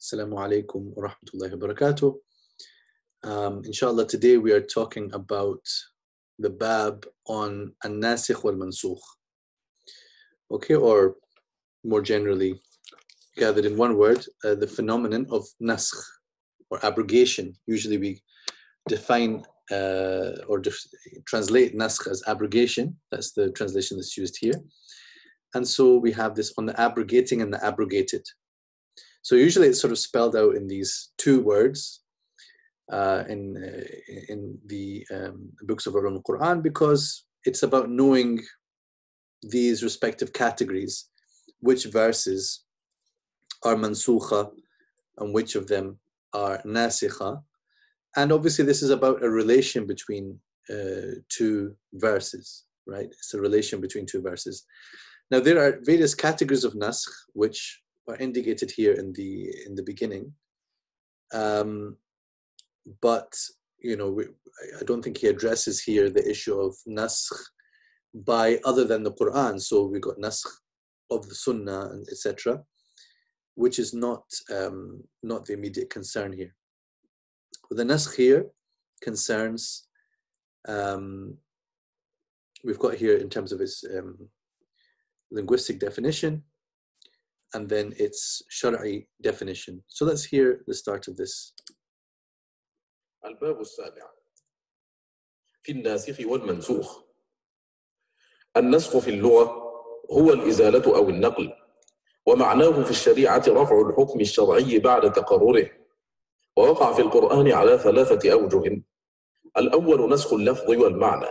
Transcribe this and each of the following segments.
Assalamu alaikum wa rahmatullahi wa barakatuh. Inshallah, today we are talking about the bab on an-nasikh wal-mansukh. Okay, or more generally, gathered in one word, the phenomenon of naskh or abrogation. Usually we define or translate naskh as abrogation. That's the translation that's used here. And so we have this on the abrogating and the abrogated. So usually it's sort of spelled out in these two words in the books of the Quran, because it's about knowing these respective categories, which verses are mansukha and which of them are nasikha. And obviously this is about a relation between two verses, right? It's a relation between two verses. Now there are various categories of naskh which are indicated here in the beginning, but you know, I don't think he addresses here the issue of naskh by other than the Quran. So we got naskh of the Sunnah and etc., which is not the immediate concern here. But the naskh here concerns, we've got here in terms of its linguistic definition, and then its shar'i definition. So let's hear the start of this. الباب السابع في الناسخ والمنسوخ. النسخ في اللغة هو الإزالة أو النقل، ومعناه في الشريعة رفع الحكم الشرعي بعد تقرره، ووقع في القرآن على ثلاثة أوجه. الأول نسخ اللفظ والمعنى،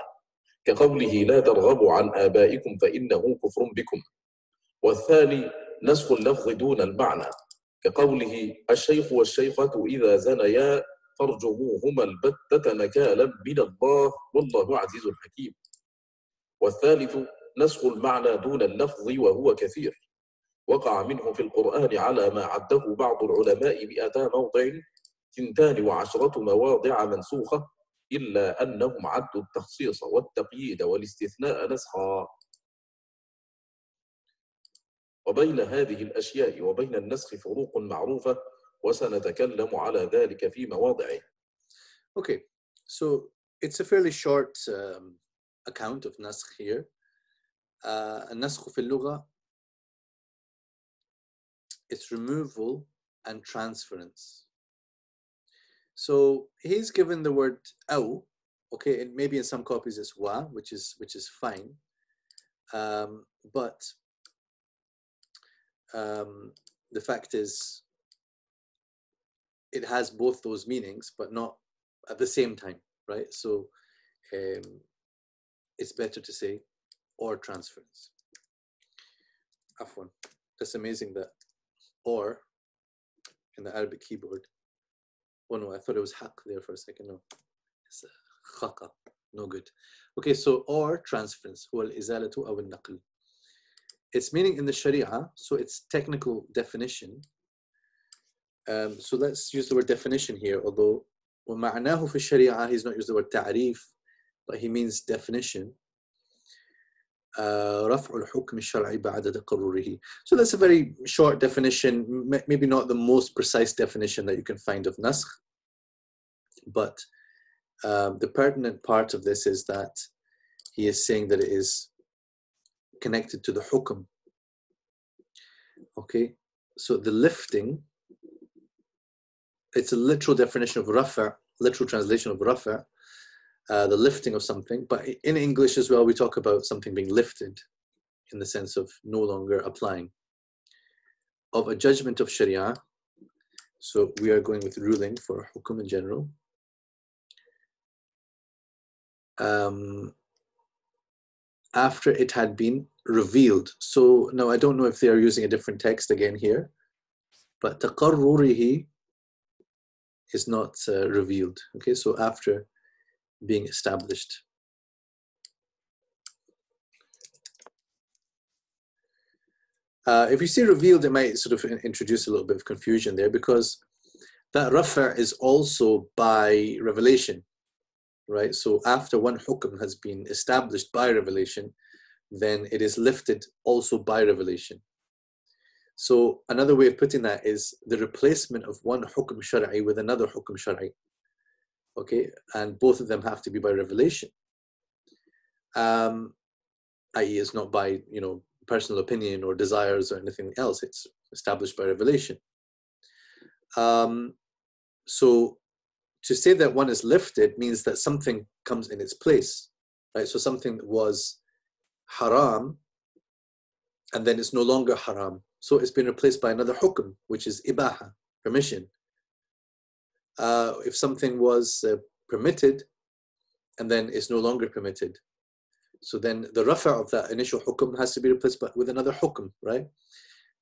كقوله لا ترغبوا عن آبائكم فإنه كفر بكم. والثاني نسخ اللفظ دون المعنى، كقوله الشيخ والشيخة إذا زنيا فارجموهما البتة نكالا من الله والله عزيز حكيم. والثالث نسخ المعنى دون اللفظ وهو كثير، وقع منه في القرآن على ما عده بعض العلماء 200 موضع، 12 مواضع منسوخة، إلا أنهم عدوا التخصيص والتقييد والاستثناء نسخا. وبين هذه الأشياء وبين النسخ فروق معروفة، وسنتكلم على ذلك في مواضعه. Okay, so it's a fairly short account of naskh here. النسخ في اللغة, it's removal and transference. So he's given the word aw, okay, and maybe in some copies it's wa, which is fine, but the fact is it has both those meanings, but not at the same time, right? So it's better to say or transference. Afwan. That's amazing that or in the Arabic keyboard. Oh no, I thought it was haq there for a second. No, it's khaqa. No good. Okay, so or transference. هو الإزالة أو النقل. Its meaning in the Sharia, so its technical definition. So let's use the word definition here, although ومعناه في الشريعة, he's not used the word تعريف, but he means definition. رفع الحكم الشرعي بعد تقرره. So that's a very short definition, maybe not the most precise definition that you can find of naskh, but the pertinent part of this is that he is saying that it is connected to the hukm. Okay, so the lifting, it's a literal definition of rafa', literal translation of rafa', the lifting of something. But in English as well, we talk about something being lifted in the sense of no longer applying. Of a judgment of Sharia, so we are going with ruling for hukum in general. After it had been revealed. So now I don't know if they are using a different text again here, but taqarrurihi is not revealed. Okay, so after being established. If you see revealed, it might sort of introduce a little bit of confusion there, because that rafa' is also by revelation, right? So after one hukm has been established by revelation, then it is lifted also by revelation. So another way of putting that is the replacement of one hukm shar'i with another hukm shar'i. Okay, and both of them have to be by revelation. I.e., it's not by personal opinion or desires or anything else. It's established by revelation. So to say that one is lifted means that something comes in its place, right? So something that was haram, and then it's no longer haram. So it's been replaced by another hukm, which is ibaha, permission. If something was permitted, and then it's no longer permitted, so then the rafa of that initial hukm has to be replaced with another hukm, right?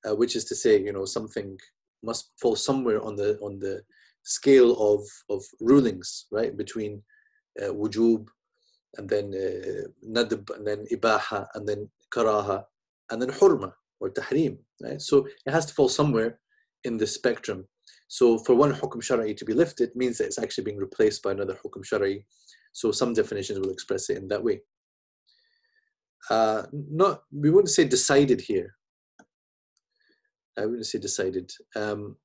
Which is to say, something must fall somewhere on the scale of rulings, right? Between wujub, and then nadb, and then ibaha, and then karaha, and then hurma or tahrim, right? So it has to fall somewhere in the spectrum. So for one hukm shar'i to be lifted means that it's actually being replaced by another hukm shar'i. So some definitions will express it in that way. We wouldn't say decided here. I wouldn't say decided.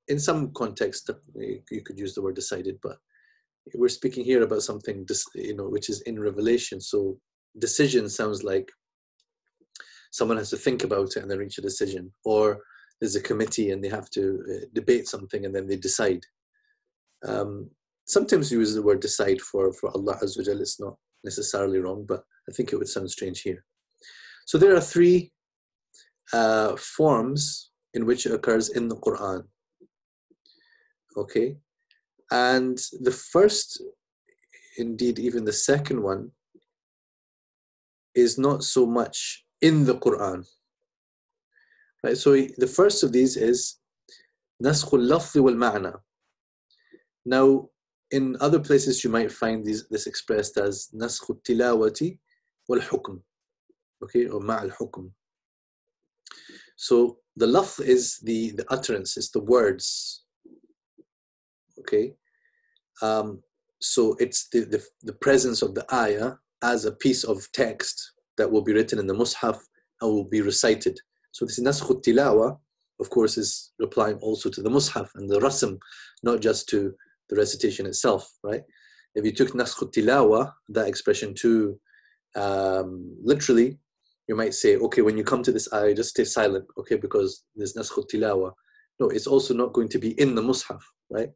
In some context, you could use the word decided, but we're speaking here about something, which is in revelation. So decision sounds like someone has to think about it and then reach a decision, or there's a committee and they have to debate something and then they decide. Sometimes you use the word decide for Allah Azza wa Jal. It's not necessarily wrong, but I think it would sound strange here. So there are three forms in which it occurs in the Quran. Okay, and the first, indeed even the second one, is not so much in the Quran. Right, so the first of these is naskhul lafzi wal ma'na. Now, in other places you might find this expressed as naskhul tilawati wal hukm. Okay, or ma'al hukm. So the lafz is the utterance, it's the words. Okay, so it's the presence of the ayah as a piece of text that will be written in the mushaf and will be recited. So this naskhut tilawa, of course, is replying also to the mushaf and the rasm, not just to the recitation itself, right? If you took naskhut tilawa, that expression too, literally, you might say, okay, when you come to this ayah, just stay silent, okay, because there's naskhut tilawa. No, it's also not going to be in the mushaf, right?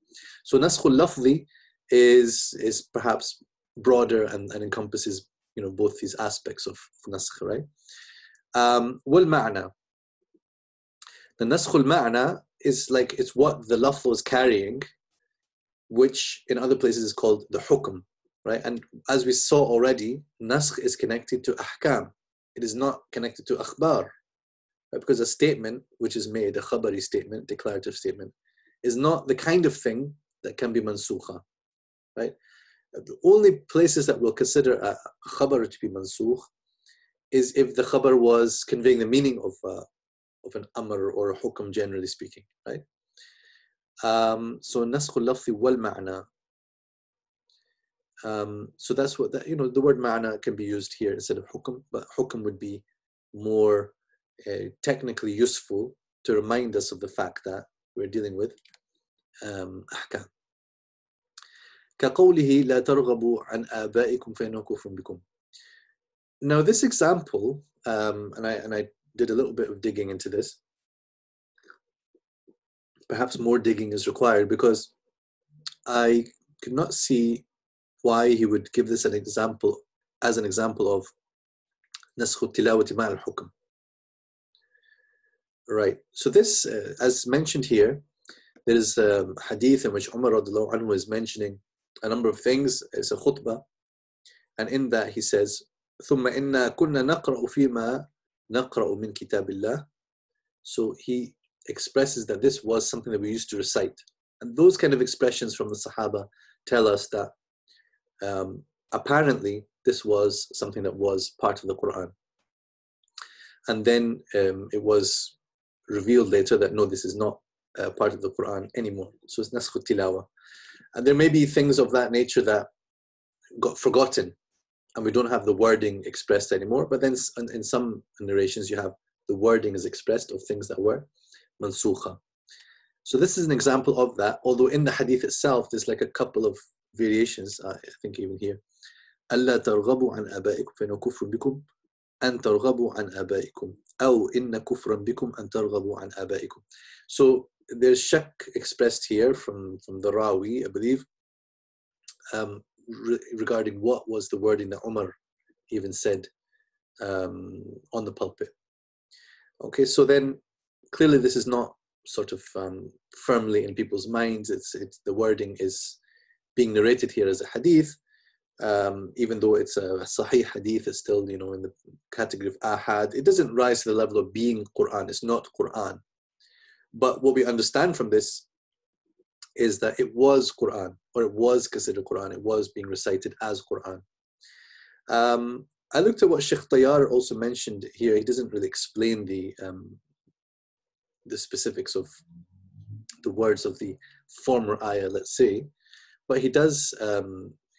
So naskhul lafzi is perhaps broader and encompasses both these aspects of naskh, right? Wal ma'na. The naskhul ma'na is like it's what the lafz was carrying, which in other places is called the hukm, right? And as we saw already, naskh is connected to ahkam. It is not connected to akhbar, right? Because a statement which is made, a khabari statement, declarative statement, is not the kind of thing that can be mansukha, right? The only places that we'll consider a khabar to be mansukh is if the khabar was conveying the meaning of an amr or a hukm, generally speaking, right? So naskhul lafzi wal ma'na. So that's what the word ma'na can be used here instead of hukm, but hukm would be more technically useful to remind us of the fact that we're dealing with ahkam. كقوله لا ترغبوا عن آبائكم فإنه كفر بكم. Now this example, and I did a little bit of digging into this. Perhaps more digging is required because I could not see why he would give this as an example of naskhut tilawati ma'al hukm. Right. So this, as mentioned here, there is a hadith in which Umar radiallahu anhu is mentioning a number of things. It's a khutbah, and in that he says, ثم إنا كنا نقرأ فيما نقرأ من كتاب الله. So he expresses that this was something that we used to recite, and those kind of expressions from the Sahaba tell us that apparently this was something that was part of the Quran, and then it was revealed later that no, this is not part of the Quran anymore. So it's naskhut tilawa. And there may be things of that nature that got forgotten and we don't have the wording expressed anymore, but then in some narrations you have the wording is expressed of things that were, mansukha. So this is an example of that, although in the hadith itself there's like a couple of variations, I think even here. أَلَّا تَرْغَبُوا عَنْ آبَائِكُمْ فَإِنَّهُ كُفْرٌ بِكُمْ أَنْ تَرْغَبُوا عَنْ آبَائِكُمْ أَوْ إِنَّ كُفْرًا بِكُمْ أَنْ تَرْغَبُوا عَنْ آبَائِكُمْ. So there's shak expressed here from the Rawi, I believe, regarding what was the wording that Umar even said on the pulpit. Okay, so then clearly this is not sort of firmly in people's minds. It's the wording is being narrated here as a hadith, even though it's a sahih hadith. It's still, you know, in the category of ahad. It doesn't rise to the level of being Quran. It's not Quran. But what we understand from this is that it was Quran, or it was considered Quran. It was being recited as Quran. I looked at what Sheikh Tayyar also mentioned here. He doesn't really explain the specifics of the words of the former ayah, let's say, but he does.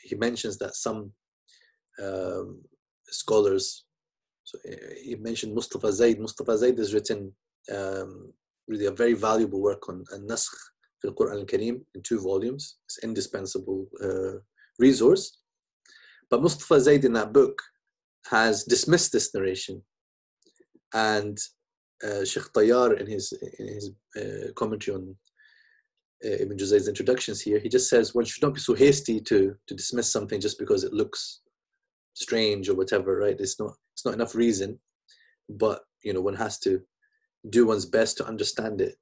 He mentions that some scholars. So he mentioned Mustafa Zaid. Mustafa Zaid has written really a very valuable work on Naskh في القرآن الكريم in 2 volumes. It's an indispensable resource. But Mustafa Zaid in that book has dismissed this narration, and Sheikh Tayyar in his commentary on Ibn Juzay's introductions here, he just says one should not be so hasty to dismiss something just because it looks strange or whatever, right? It's not enough reason, but you know, one has to do one's best to understand it.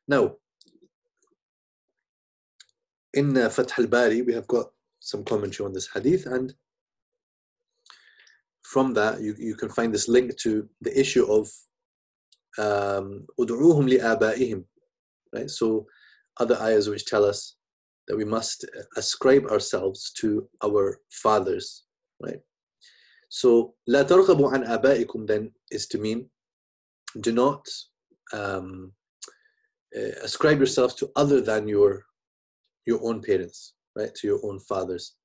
Now, in Fath al-Bari, we have got some commentary on this hadith, and from that you can find this link to the issue of ud'uuhum li'abaihim, right? So other ayahs which tell us that we must ascribe ourselves to our fathers, right? So la targhabu an abaikum then is to mean do not ascribe yourselves to other than your own parents, right? To your own fathers,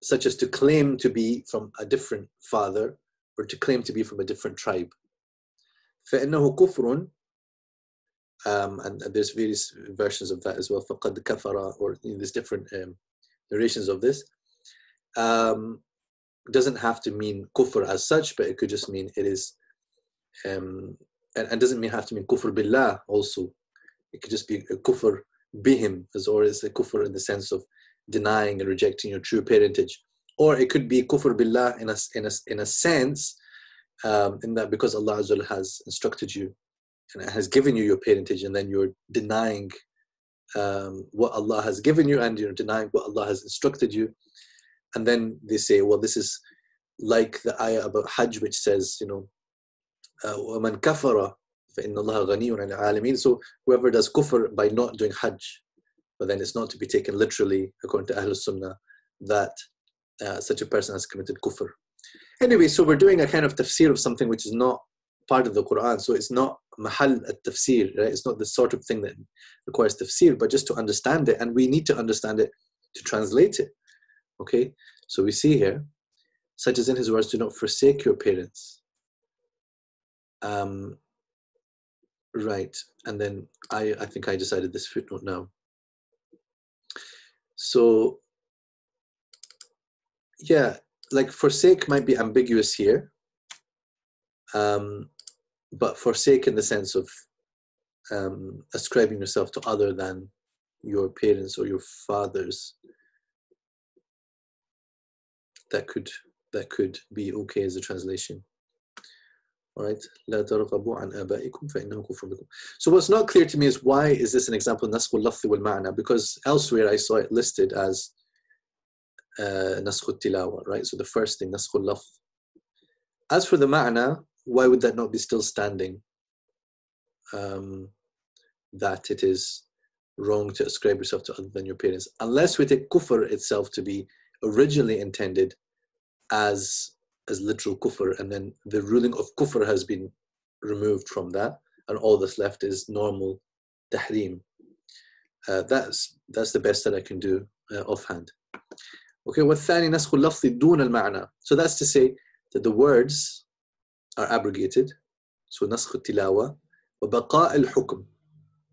such as to claim to be from a different father or to claim to be from a different tribe. فَإِنَّهُ كُفْرٌ, and there's various versions of that as well. فَقَدْ كَفَرَ, or there's different narrations of this. Doesn't have to mean kufr as such, but it could just mean it is, and doesn't have to mean kufr billah also. It could just be a kufr bihim, or it's a kufr in the sense of denying and rejecting your true parentage, or it could be kufr billah in a sense, in that because Allah Azza wa Jalla has instructed you and has given you your parentage, and then you're denying what Allah has given you, and you're denying what Allah has instructed you. And then they say, well, this is like the ayah about Hajj, which says, you know, وَمَنْ كَفَرَ فَإِنَّ اللَّهَ غَنِيٌّ عَنِ الْعَالَمِينَ. So whoever does kufr by not doing Hajj, but then it's not to be taken literally, according to Ahlul Sunnah, that such a person has committed kufr. Anyway, so we're doing a kind of tafsir of something which is not part of the Quran, so it's not mahal at-tafsir, right? It's not the sort of thing that requires tafsir, but just to understand it, and we need to understand it to translate it. Okay, so we see here, such as in his words, do not forsake your parents. Right, and then I think I decided this footnote now. So, yeah, like forsake might be ambiguous here, but forsake in the sense of ascribing yourself to other than your parents or your fathers. That could be okay as a translation. All right. لا ترغبوا عن آبائكم فإنه كفر بكم. So what's not clear to me is why is this an example of نسخ اللفظ والمعنى? Because elsewhere I saw it listed as نسخ التلاوة, right? So the first thing, نسخ اللفظ. As for the ma'na, why would that not be still standing? That it is wrong to ascribe yourself to other than your parents, unless we take kufr itself to be originally intended as literal kufr, and then the ruling of kufr has been removed from that, and all that's left is normal tahrim. That's the best that I can do offhand. Okay, والثاني نسخ اللفظ دون المعنى. So that's to say that the words are abrogated. So نسخ التلاوة وبقاء الحكم.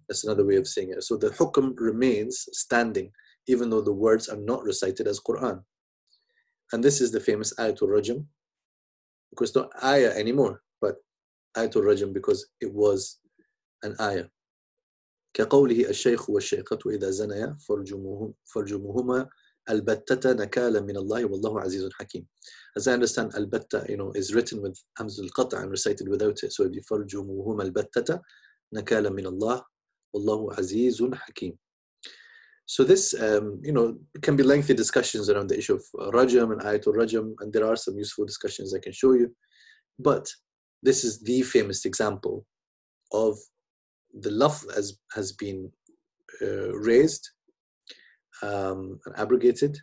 That's another way of saying it. So the hukm remains standing, even though the words are not recited as Quran. And this is the famous Ayatul Rajm. Of course, not ayah anymore, but Ayatul Rajm because it was an ayah. كقوله الشيخ والشيخة إذا زنيا فرجموهما البتة نكالا من الله والله عزيز حكيم. As I understand, البتة, is written with hamzul qata and recited without it. So it'd be فرجموهما البتة نكالا من الله والله عزيز حكيم. So this, can be lengthy discussions around the issue of Rajam and Ayatul Rajam, and there are some useful discussions I can show you. But this is the famous example of the lafz has been raised and abrogated,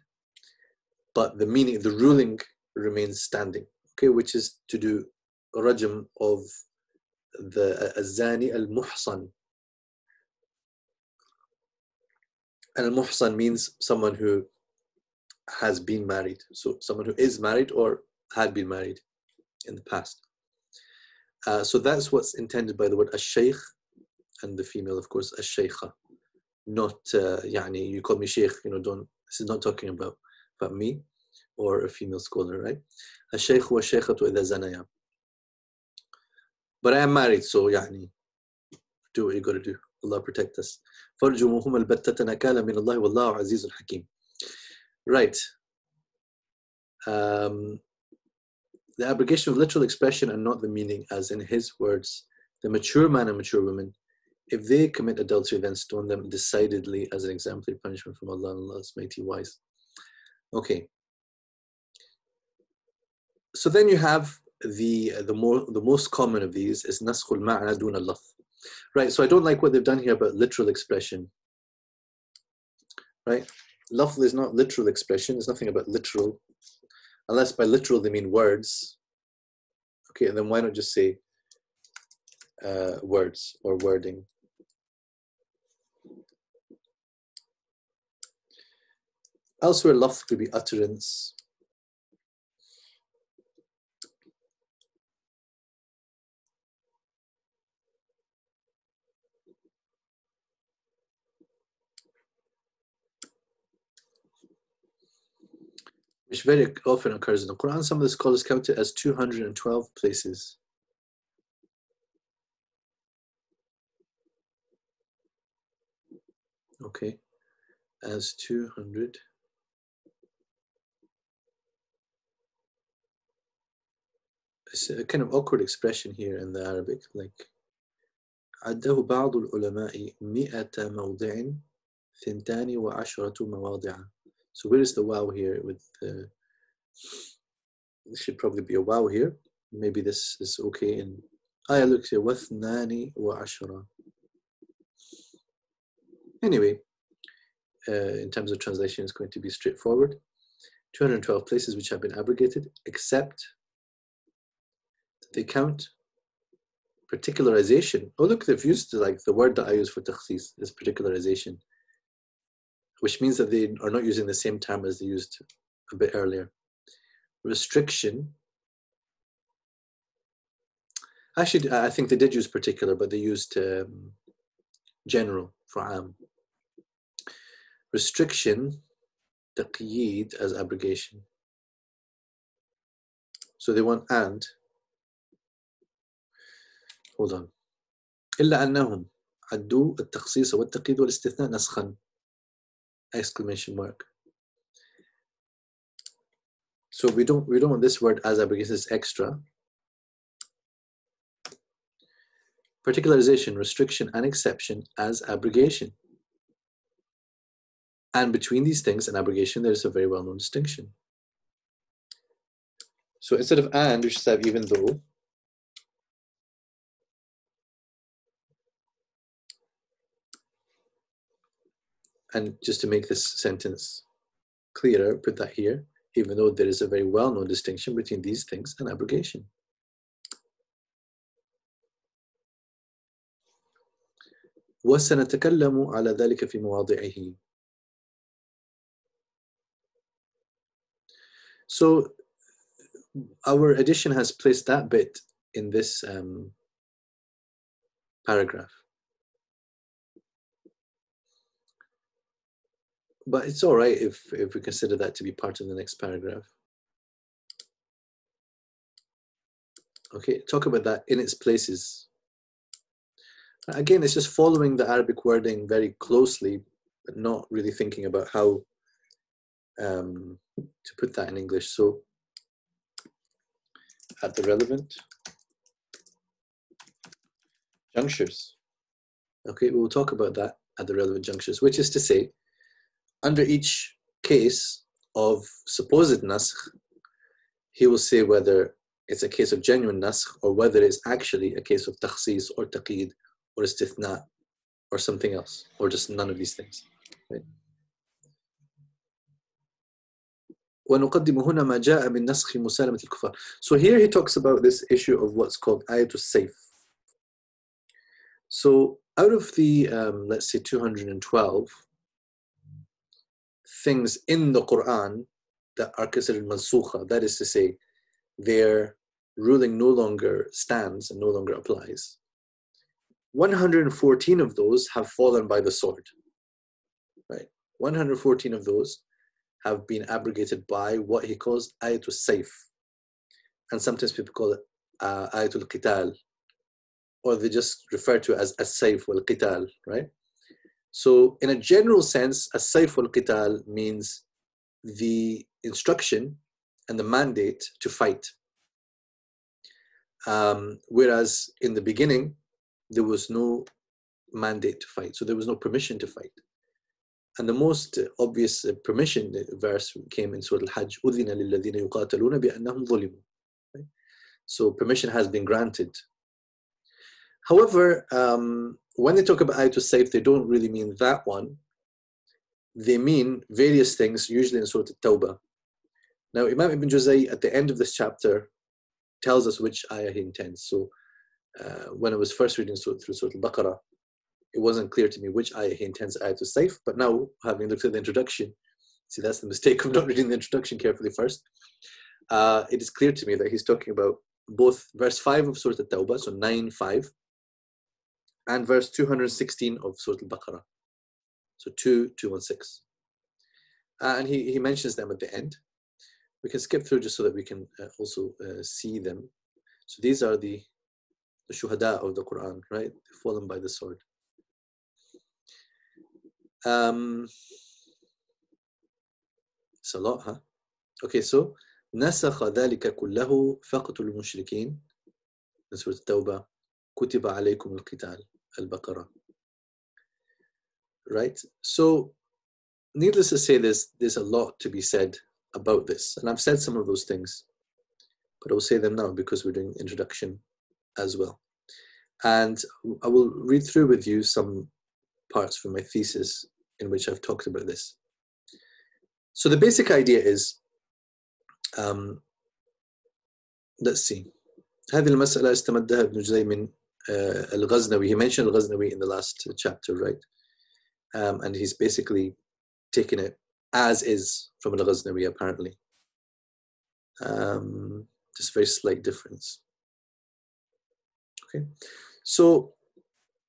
but the meaning, the ruling remains standing, okay, which is to do Rajam of the Azani al-Muhsan. And al-Muhsan means someone who has been married. So someone who is married or had been married in the past. So that's what's intended by the word ash-shaykh, and the female, of course, ash-shaykha. Not, you call me shaykh, this is not talking about me or a female scholar, right? Ash-shaykh wa ash-shaykhatu idha zanaya. But I am married, so do what you got to do. Allah protect us. فَرْجُمُهُمَ الْبَتَّةَ نَكَالًا مِنَ اللَّهِ وَاللَّهُ عَزِيزٌ حَكِيمٌ. Right. The abrogation of literal expression and not the meaning, as in his words, the mature man and mature woman, if they commit adultery, then stone them decidedly as an exemplary punishment from Allah, and Allah is mighty wise. Okay. So then you have the most common of these is naskhul ma'na dun al-lafz. Right, so I don't like what they've done here about literal expression. Right? Lafz is not literal expression, there's nothing about literal. Unless by literal they mean words. Okay, and then why not just say words or wording? Elsewhere, lafz could be utterance. Which very often occurs in the Quran. Some of the scholars count it as 212 places. Okay, as 200. It's a kind of awkward expression here in the Arabic, like عده بعض العلماء 100 موضع 12 مواضع. So where is the wow here? With there should probably be a wow here. Maybe this is okay. And look here, واثنان وعشرة. Anyway, in terms of translation, it's going to be straightforward. 212 places which have been abrogated, except that they count particularization. Oh, look, they've used the word that I use for takhsis is particularization, which means that they are not using the same term as they used a bit earlier. Restriction. Actually, I think they did use particular, but they used general for am. Restriction, taqyid as abrogation. So they want and. Hold on. إلا أنهم عدوا التخصيص والتقييد والاستثناء نسخا. Exclamation mark. So we don't want this word as abrogation, it's extra. Particularization, restriction, and exception as abrogation. And between these things and abrogation, there's a very well-known distinction. So instead of and, we should have even though. And just to make this sentence clearer, put that here, even though there is a very well-known distinction between these things and abrogation. وسنتكلم على ذلك في مواضعه. So our edition has placed that bit in this paragraph. But it's all right if we consider that to be part of the next paragraph. Okay, talk about that in its places. Again, it's just following the Arabic wording very closely, but not really thinking about how to put that in English. So, at the relevant junctures. Okay, we will talk about that at the relevant junctures, which is to say, under each case of supposed naskh, he will say whether it's a case of genuine naskh or whether it's actually a case of takhsis or taqeed or istithna or something else, or just none of these things. Right? وَنُقَدِّمُ هُنَا مَا جَاءَ مِن نَسْخِ مُسَالَمَةِ الْكُفَّارِ. So here he talks about this issue of what's called ayatul sayf. So out of the, let's say 212 things in the Quran that are considered mansukha, that is to say, their ruling no longer stands and no longer applies, 114 of those have fallen by the sword. Right? 114 of those have been abrogated by what he calls ayatul sayf. And sometimes people call it ayatul qital, or they just refer to it as as-sayf wal qital, right? So in a general sense, as-sayf wal qital means the instruction and the mandate to fight. Whereas in the beginning, there was no mandate to fight, so there was no permission to fight. And the most obvious permission verse came in Surah Al-Hajj, أُذِنَ لِلَّذِينَ يُقَاتَلُونَ بِأَنَّهُمْ ظُلِمُوا. So permission has been granted. However, when they talk about ayatul sayf, they don't really mean that one. They mean various things, usually in Surah At-Tawbah. Now, Imam Ibn Juzayy, at the end of this chapter, tells us which ayah he intends. So when I was first reading through Surah Al-Baqarah, it wasn't clear to me which ayah he intends ayatul sayf, but now, having looked at the introduction, see, that's the mistake of not reading the introduction carefully first. It is clear to me that he's talking about both verse 5 of Surah At-Tawbah, so 9:5, and verse 216 of Surah Al-Baqarah, so 2:216. And he mentions them at the end. We can skip through just so that we can also see them. So these are the shuhada of the Quran, right? Fallen by the sword. It's a lot, huh? Okay, so نسخ ذلك كله فقط المشركين in Surah At-Tawbah كتب عليكم القتال Al-Baqarah. Right? So needless to say, there's a lot to be said about this, and I've said some of those things, but I will say them now because we're doing introduction as well. And I will read through with you some parts from my thesis in which I've talked about this. So the basic idea is, let's see. هذه المسألة استمدها ابن جزي من الغزنوي. He mentioned al-Ghaznawi in the last chapter, right? And he's basically taken it as is from al-Ghaznawi, apparently. Just very slight difference. Okay, so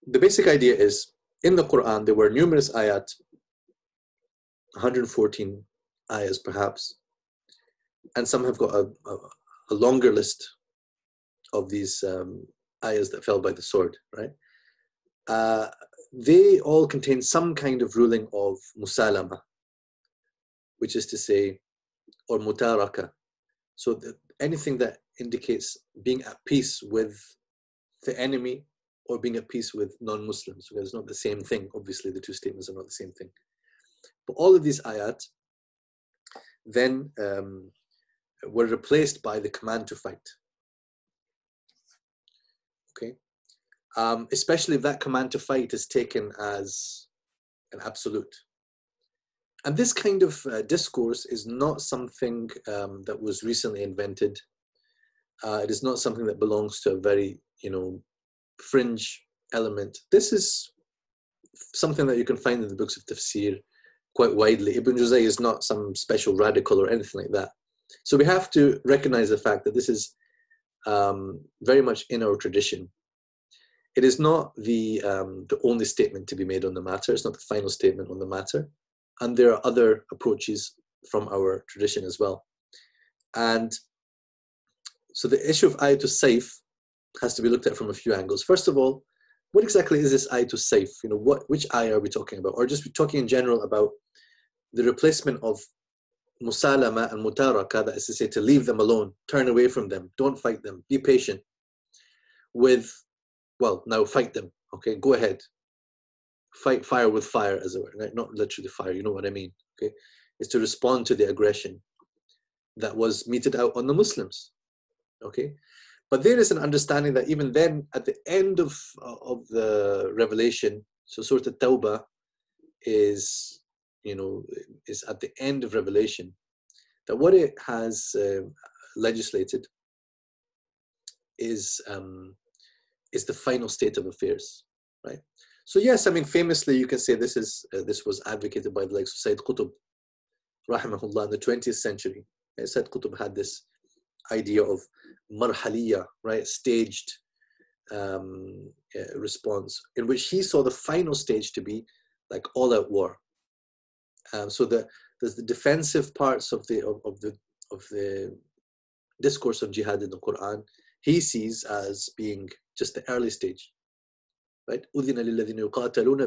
the basic idea is, in the Quran, there were numerous ayat, 114 ayahs perhaps, and some have got a longer list of these ayahs that fell by the sword, right? They all contain some kind of ruling of musalama, which is to say, or mutaraka. So anything that indicates being at peace with the enemy or being at peace with non-Muslims, because it's not the same thing. Obviously, the two statements are not the same thing. But all of these ayat then were replaced by the command to fight. Okay, especially if that command to fight is taken as an absolute. And this kind of discourse is not something that was recently invented. It is not something that belongs to a very, fringe element. This is something that you can find in the books of Tafsir quite widely. Ibn Juzayy is not some special radical or anything like that. So we have to recognize the fact that this is very much in our tradition. it is not the only statement to be made on the matter. It's not the final statement on the matter. And there are other approaches from our tradition as well. And so the issue of ayatul sayf has to be looked at from a few angles. First of all, what exactly is this ayatul sayf? You know, which ayah are we talking about? Or just talking in general about the replacement of musalama and mutaraka, that is to say, to leave them alone, turn away from them, don't fight them, be patient, with, well, now fight them, okay, go ahead. Fight fire with fire, as it were, right? Not literally fire, you know what I mean, okay? It's to respond to the aggression that was meted out on the Muslims, okay? But there is an understanding that even then, at the end of the revelation, so Surah At-Tawbah is, you know, is at the end of revelation, that what it has legislated is the final state of affairs, right? So yes, I mean, famously, you can say this was advocated by the likes of Saeed Qutb, rahimahullah, in the 20th century. Saeed Qutb had this idea of marhaliya, right, staged response, in which he saw the final stage to be like all-out war. So there's the defensive parts of the discourse of jihad in the Quran, he sees as being just the early stage, right? أُذِنَ لِلَّذِينَ يُقَاتَلُونَ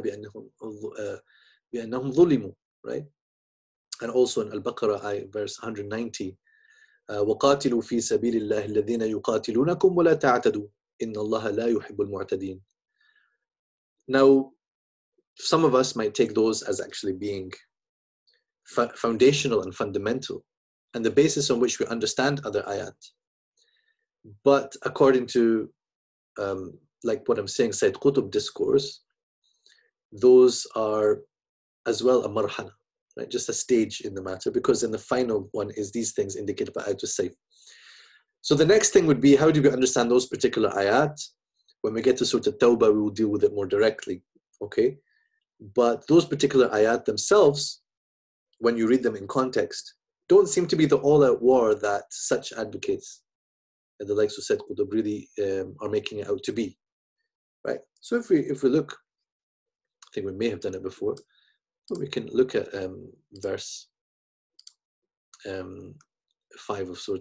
بِأَنَّهُمْ ظُلِمُوا, right? And also in Al-Baqarah, verse 190, وَقَاتِلُوا فِي سَبِيلِ اللَّهِ الَّذِينَ يُقَاتِلُونَكُمْ وَلَا تَعْتَدُوا إِنَّ اللَّهَ لَا يُحِبُّ الْمُعْتَدِينَ. Now, some of us might take those as actually being foundational and fundamental, and the basis on which we understand other ayat. But according to, like what I'm saying, Sayyid Qutb discourse, those are as well a marhala, right? Just a stage in the matter, because in the final one is these things indicated by ayatul sayf. So the next thing would be, how do we understand those particular ayat? When we get to Surah At-Tawbah, we will deal with it more directly, okay? But those particular ayat themselves, when you read them in context, don't seem to be the all-out war that such advocates, and the likes of Sayyid Qutb, really are making it out to be, right? So if we look, I think we may have done it before, but we can look at verse 5 of Surah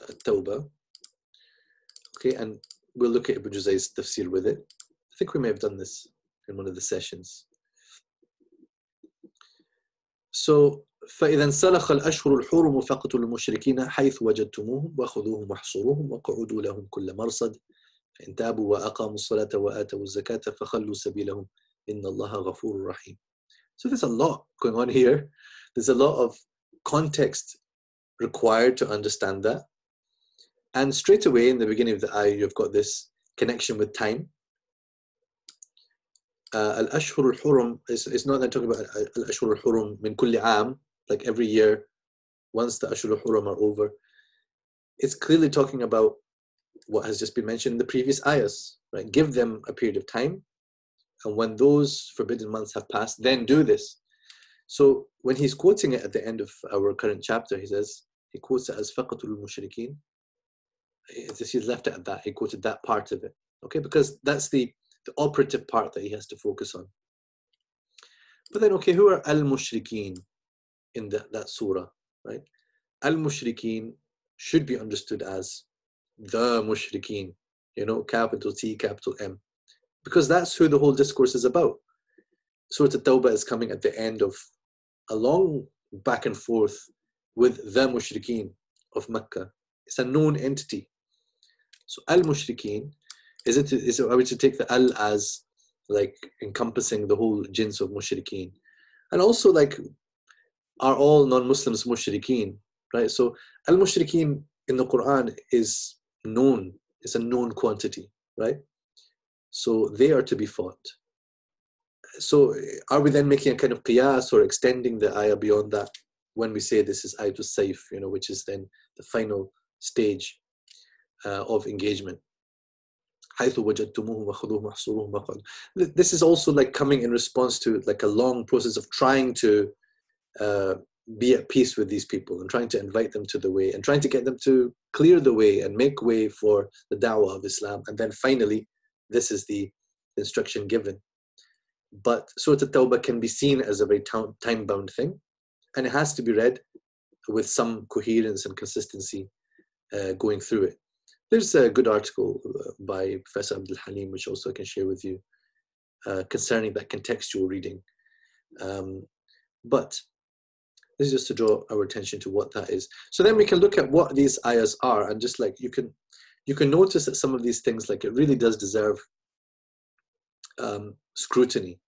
At-Tawbah, okay, and we'll look at Ibn Juzay's Tafsir with it. I think we may have done this in one of the sessions. So, فإذا انسلخ الأشهر الحرم فاقتلوا المشركين حيث وجدتموهم وخذوهم واحصروهم وقعدوا لهم كل مرصد فإن تابوا وأقاموا الصلاة وآتوا الزكاة فخلوا سبيلهم إن الله غفور رحيم. So there's a lot going on here. There's a lot of context required to understand that. And straight away in the beginning of the ayah, you've got this connection with time. Al-Ashhur al-Hurum is not that talking about Al-Ashhur al-Hurum min kulli aam, like every year, once the Ashhur al-Hurum are over. It's clearly talking about what has just been mentioned in the previous ayahs, right? Give them a period of time, and when those forbidden months have passed, then do this. So when he's quoting it at the end of our current chapter, he quotes it as فَقَتُلُ الْمُشْرِكِينَ. He's left it at that. He quoted that part of it, okay? Because that's the operative part that he has to focus on. But then, okay, who are al-mushrikeen in that surah, right? Al-mushrikeen should be understood as the mushrikeen, you know, capital T, capital M, because that's who the whole discourse is about. Surah At-Tawbah is coming at the end of a long back and forth with the mushrikeen of Mecca. It's a known entity. So al-mushrikeen, are we to take the al as like encompassing the whole jins of mushrikeen? And also, like, are all non-Muslims mushrikeen, right? So al-mushrikeen in the Quran is known, it's a known quantity, right? So they are to be fought. So are we then making a kind of qiyas or extending the ayah beyond that when we say this is ayatul sayf, you know, which is then the final stage of engagement? This is also like coming in response to like a long process of trying to be at peace with these people and trying to invite them to the way and trying to get them to clear the way and make way for the da'wah of Islam. And then finally, this is the the instruction given. But Surah At-Tawbah can be seen as a very time-bound thing, and it has to be read with some coherence and consistency going through it. There's a good article by Professor Abdul Halim, which also I can share with you, concerning that contextual reading. But this is just to draw our attention to what that is. So then we can look at what these ayahs are, and just like you can notice that some of these things, like, it really does deserve scrutiny.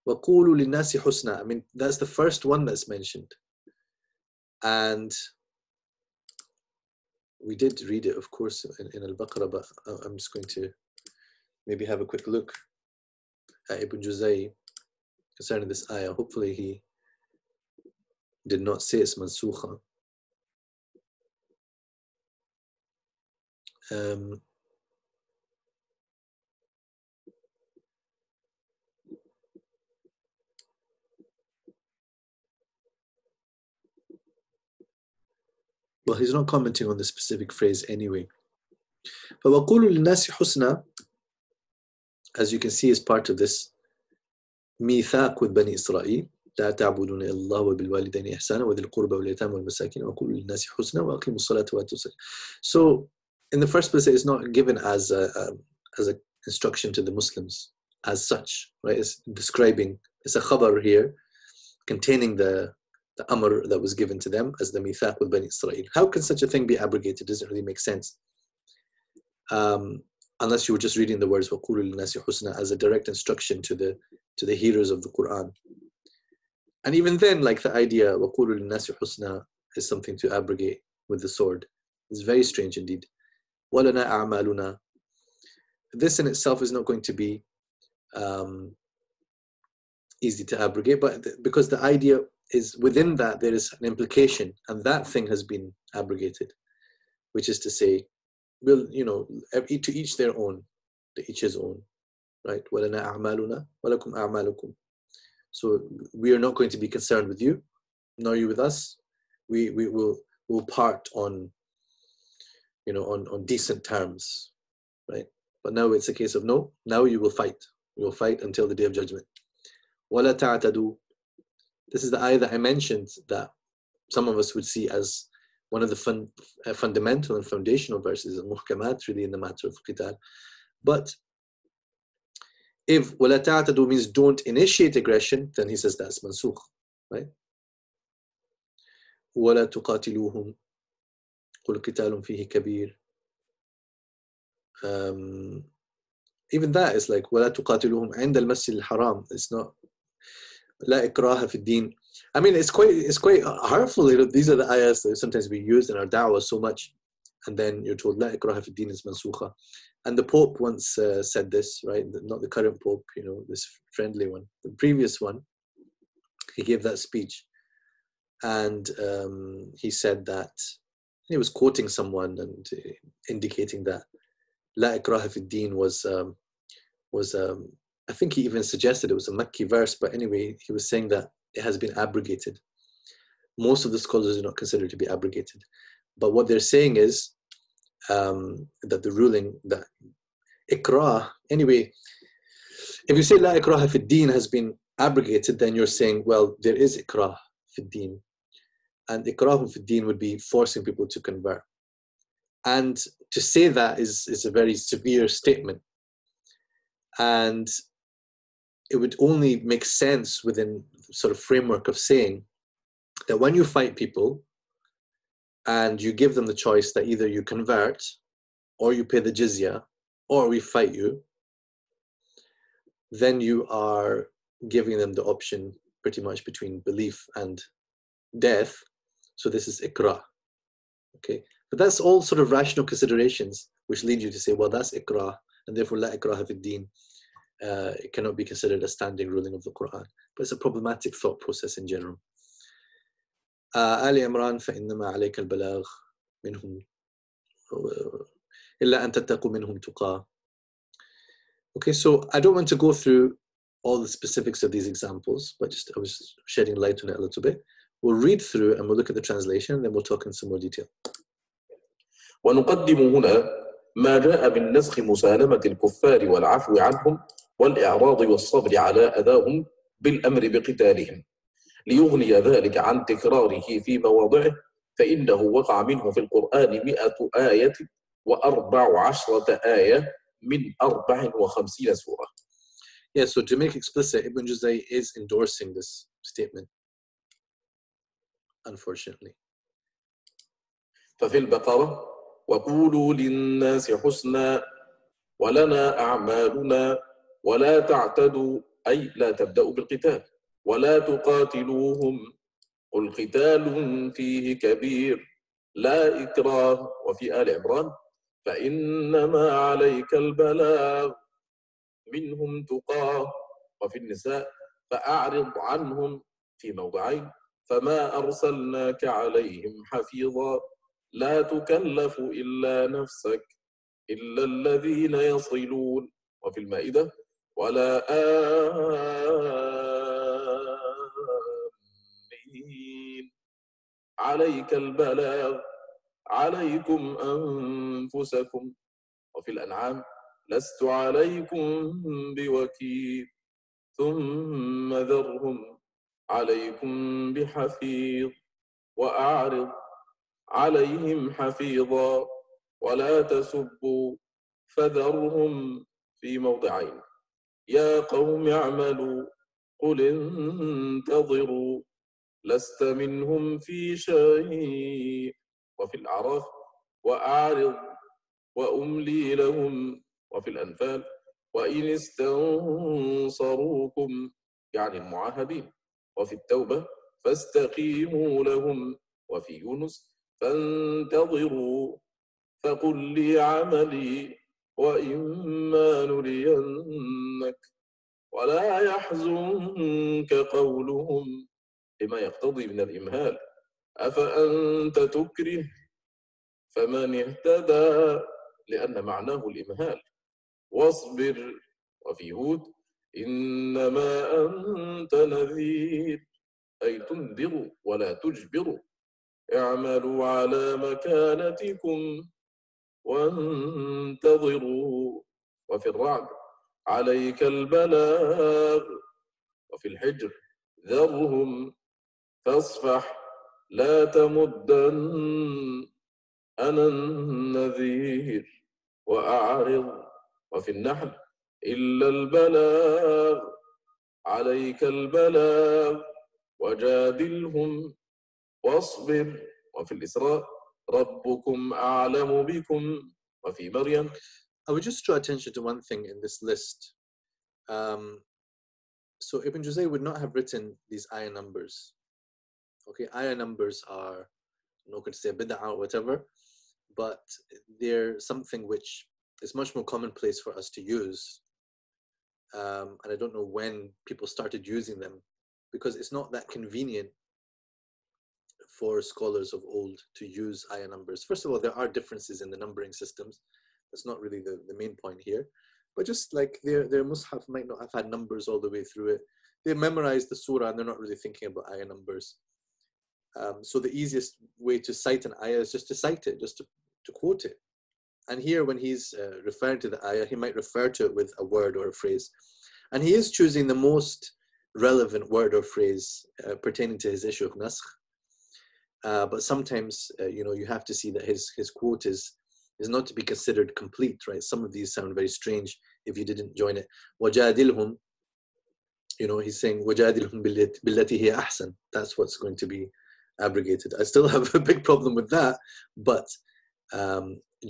وَقُولُوا لِلنَّاسِ حُسْنًا. I mean, that's the first one that's mentioned. And we did read it, of course, in Al-Baqarah, but I'm just going to maybe have a quick look at Ibn Juzayy concerning this ayah. Hopefully he did not say it's mansukha. Well, he's not commenting on the specific phrase anyway. فَوَقُولُوا لِلنَّاسِ حُسْنًا, as you can see, is part of this ميثاق with Bani Israel. لا تعبدون إلا الله وبالوالدين إحسانا وذي القربى واليتامى والمساكين وقولوا للناس حسنا وأقيموا الصلاة وآتوا الزكاة. So, in the first place, it's not given as a instruction to the Muslims as such, right? It's describing, it's a khabar here, containing the amr that was given to them as the mithaq with Bani Israel. How can such a thing be abrogated? It doesn't really make sense. Unless you were just reading the words وَقُولُوا لِلنَّاسِ حُسْنًا as a direct instruction to the hearers of the Quran. And even then, like, the idea وَقُولُوا لِلنَّاسِ حُسْنًا is something to abrogate with the sword. It's very strange indeed. وَلَنَا أَعْمَالُنَا. This in itself is not going to be easy to abrogate, but because the idea is within that there is an implication, and that thing has been abrogated, which is to say, well, to each their own, to each his own, right? وَلَنَا أَعْمَالُنَا وَلَكُمْ أَعْمَالُكُمْ. So we are not going to be concerned with you, nor you with us. We'll part on, on decent terms, right? But now it's a case of no. Now you will fight. We will fight until the Day of Judgment. وَلَا تَعْتَدُوا. This is the ayah that I mentioned that some of us would see as one of the fundamental and foundational verses of muhkamat, really, in the matter of qital. But if وَلَا تَعْتَدُوا means don't initiate aggression, then he says that's mansukh, right? وَلَا تُقَاتِلُوهُمْ قُلْ قِتَالٌ فِيهِ كَبِيرٌ. Even that is like وَلَا تُقَاتِلُوهُمْ عِنْدَ الْمَسْجِدِ الْحَرَامِ. It's not لَا إِكْرَاهَ فِي الدِّينِ. I mean, it's quite hurtful. These are the ayahs that sometimes we use in our da'wah so much, and then you're told لَا إِكْرَاهَ فِي الدِّينِ is mansukha. And the Pope once said this, right? Not the current Pope, this friendly one. The previous one, he gave that speech, and he said that he was quoting someone and indicating that La ikraha fi din was I think he even suggested it was a Makki verse, but anyway, he was saying that it has been abrogated. Most of the scholars do not consider it to be abrogated, but what they're saying is that the ruling that ikrah, anyway, if you say La ikraha fi din has been abrogated, then you're saying, well, there is ikrah fi din, and ikrah fi din would be forcing people to convert. And to say that is a very severe statement. And it would only make sense within the sort of framework of saying that when you fight people and you give them the choice that either you convert or you pay the jizya or we fight you, then you are giving them the option pretty much between belief and death. So this is ikrah. Okay. But that's all sort of rational considerations which lead you to say, well, that's ikrah, and therefore la ikraha fi din. It cannot be considered a standing ruling of the Quran. But it's a problematic thought process in general. Ali Imran, فَإِنَّمَا عَلَيْكَ الْبَلَاغُ مِنْهُمْ إِلَّا أَن تَتَّقُوا مِنْهُمْ تُقَاةً. Okay, so I don't want to go through all the specifics of these examples, but I was shedding light on it a little bit. We'll read through and we'll look at the translation, and then we'll talk in some more detail. ونقدم هنا ما جاء من نسخ مسالمة الكفار والعفو عنهم والإعراض والصبر على أذاهم بالأمر بقتالهم، ليغني ذلك عن تكراره في مواضعه، فإنه وقع منه في القرآن 100 آية و14 آية من 54 سورة. Yeah, so to make explicit, Ibn Juzayy is endorsing this statement, unfortunately. ففي البقرة: وقولوا للناس حسنا ولنا أعمالنا ولا تعتدوا، أي لا تبدأوا بالقتال، ولا تقاتلوهم، قل قتال فيه كبير لا إكراه. وفي آل عمران: فإنما عليك البلاغ منهم تقاه. وفي النساء: فأعرض عنهم في موضعين: فما أرسلناك عليهم حفيظا لا تكلف إلا نفسك إلا الذين يصلون. وفي المائدة: ولا آمين عليك البلاغ عليكم أنفسكم. وفي الأنعام: لست عليكم بوكيل ثم ذرهم عليكم بحفيظ وأعرض عليهم حفيظا ولا تسبوا فذرهم في موضعين: يا قوم اعملوا قل انتظروا لست منهم في شيء. وفي الأعراف: وأعرض وأملي لهم. وفي الأنفال: وإن استنصروكم يعني المعاهدين. وفي التوبة: فاستقيموا لهم. وفي يونس: فانتظروا فقل لي عملي وإما نرينك ولا يحزنك قولهم، لما يقتضي من الإمهال: أفأنت تكره فمن اهتدى، لأن معناه الإمهال. واصبر. وفي هود: إنما أنت نذير أي تنذر ولا تجبر، اعملوا على مكانتكم وانتظروا. وفي الرعد: عليك البلاغ. وفي الحجر: ذرهم فاصفح لا تمدن أنا النذير وأعرض. وفي النحل: إلا البلاغ عليك البلاغ وجادلهم واصبر. وفي الإسراء: ربكم أعلم بكم. وفي مريم: I would just draw attention to one thing in this list. So Ibn Juzayy would not have written these ayah numbers. Okay, ayah numbers are, no could say bid'ah or whatever, but they're something which is much more commonplace for us to use. And I don't know when people started using them, because it's not that convenient for scholars of old to use ayah numbers. First of all, there are differences in the numbering systems. That's not really the main point here. But just like their mushaf might not have had numbers all the way through it. They memorized the surah and they're not really thinking about ayah numbers. So the easiest way to cite an ayah is just to cite it, just to quote it. And here when he's referring to the ayah, he might refer to it with a word or a phrase. And he is choosing the most relevant word or phrase pertaining to his issue of naskh. But sometimes, you have to see that his quote is not to be considered complete, right? Some of these sound very strange if you didn't join it. وَجَادِلْهُمْ, he's saying وَجَادِلْهُمْ بِالَّتِي هِيَ أَحْسَنُ. That's what's going to be abrogated. I still have a big problem with that, but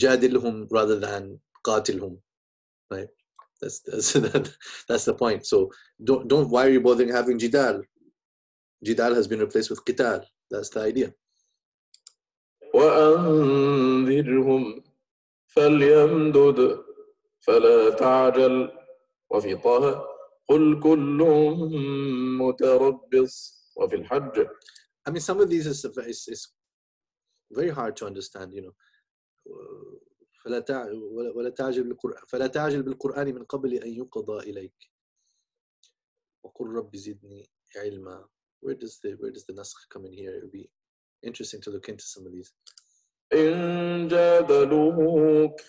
جَادِلْهُمْ rather than قَاتِلْهُمْ, right? That's the point. So don't why are you bothering having jidal? Jidal has been replaced with qital. That's the idea. وأنذرهم فليمدد فلا تعجل. وفي طه: قل كل متربص. وفي الحج: I mean, some of these is very hard to understand, فلا تعجل بالقرآن من قبل أن يقضى إليك وقل رب زدني علما. Where does the naskh come in here? It would be interesting to look into some of these. إن جادلوك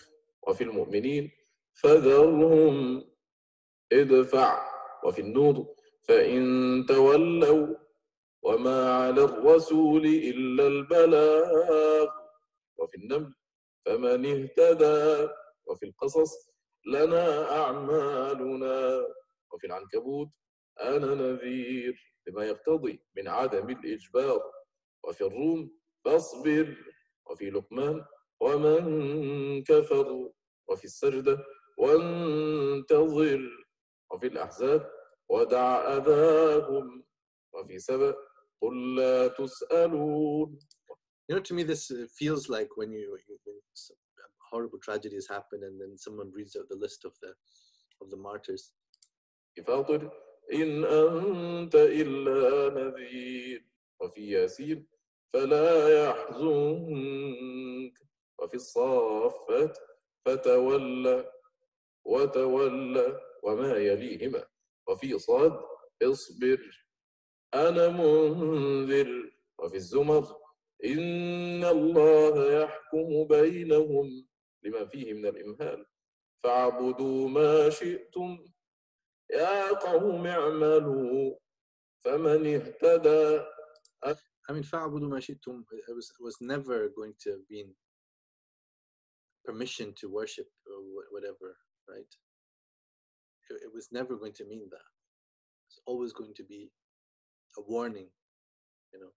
وفي المؤمنين فذرهم ادفع وفي النور فإن تولوا وما على الرسول إلا البلاغ وفي النمل فمن اهتدى وفي القصص لنا أعمالنا وفي العنكبوت أنا نذير بما يقتضي من عدم الإجبار وفي الروم فاصبر وفي لقمان ومن كفر وفي السجدة وانتظر وفي الأحزاب ودع أذاهم وفي سبأ قل لا تسألون. You know, to me, this feels like when horrible tragedies happen, and then someone reads out the list of the martyrs. فاطر إن أنت إلا نذير وفي ياسين فلا يحزنك وفي الصافات فتولى وما يليهما وفي صاد اصبر أنا منذر وفي الزمر إن الله يحكم بينهم لما فيه من الإمهال فاعبدوا ما شئتم يا قوم اعملوا فمن اهتدى. I mean, فاعبدوا ما شئتم was never going to be permission to worship or whatever, right? It was never going to mean that. It's always going to be a warning, you know.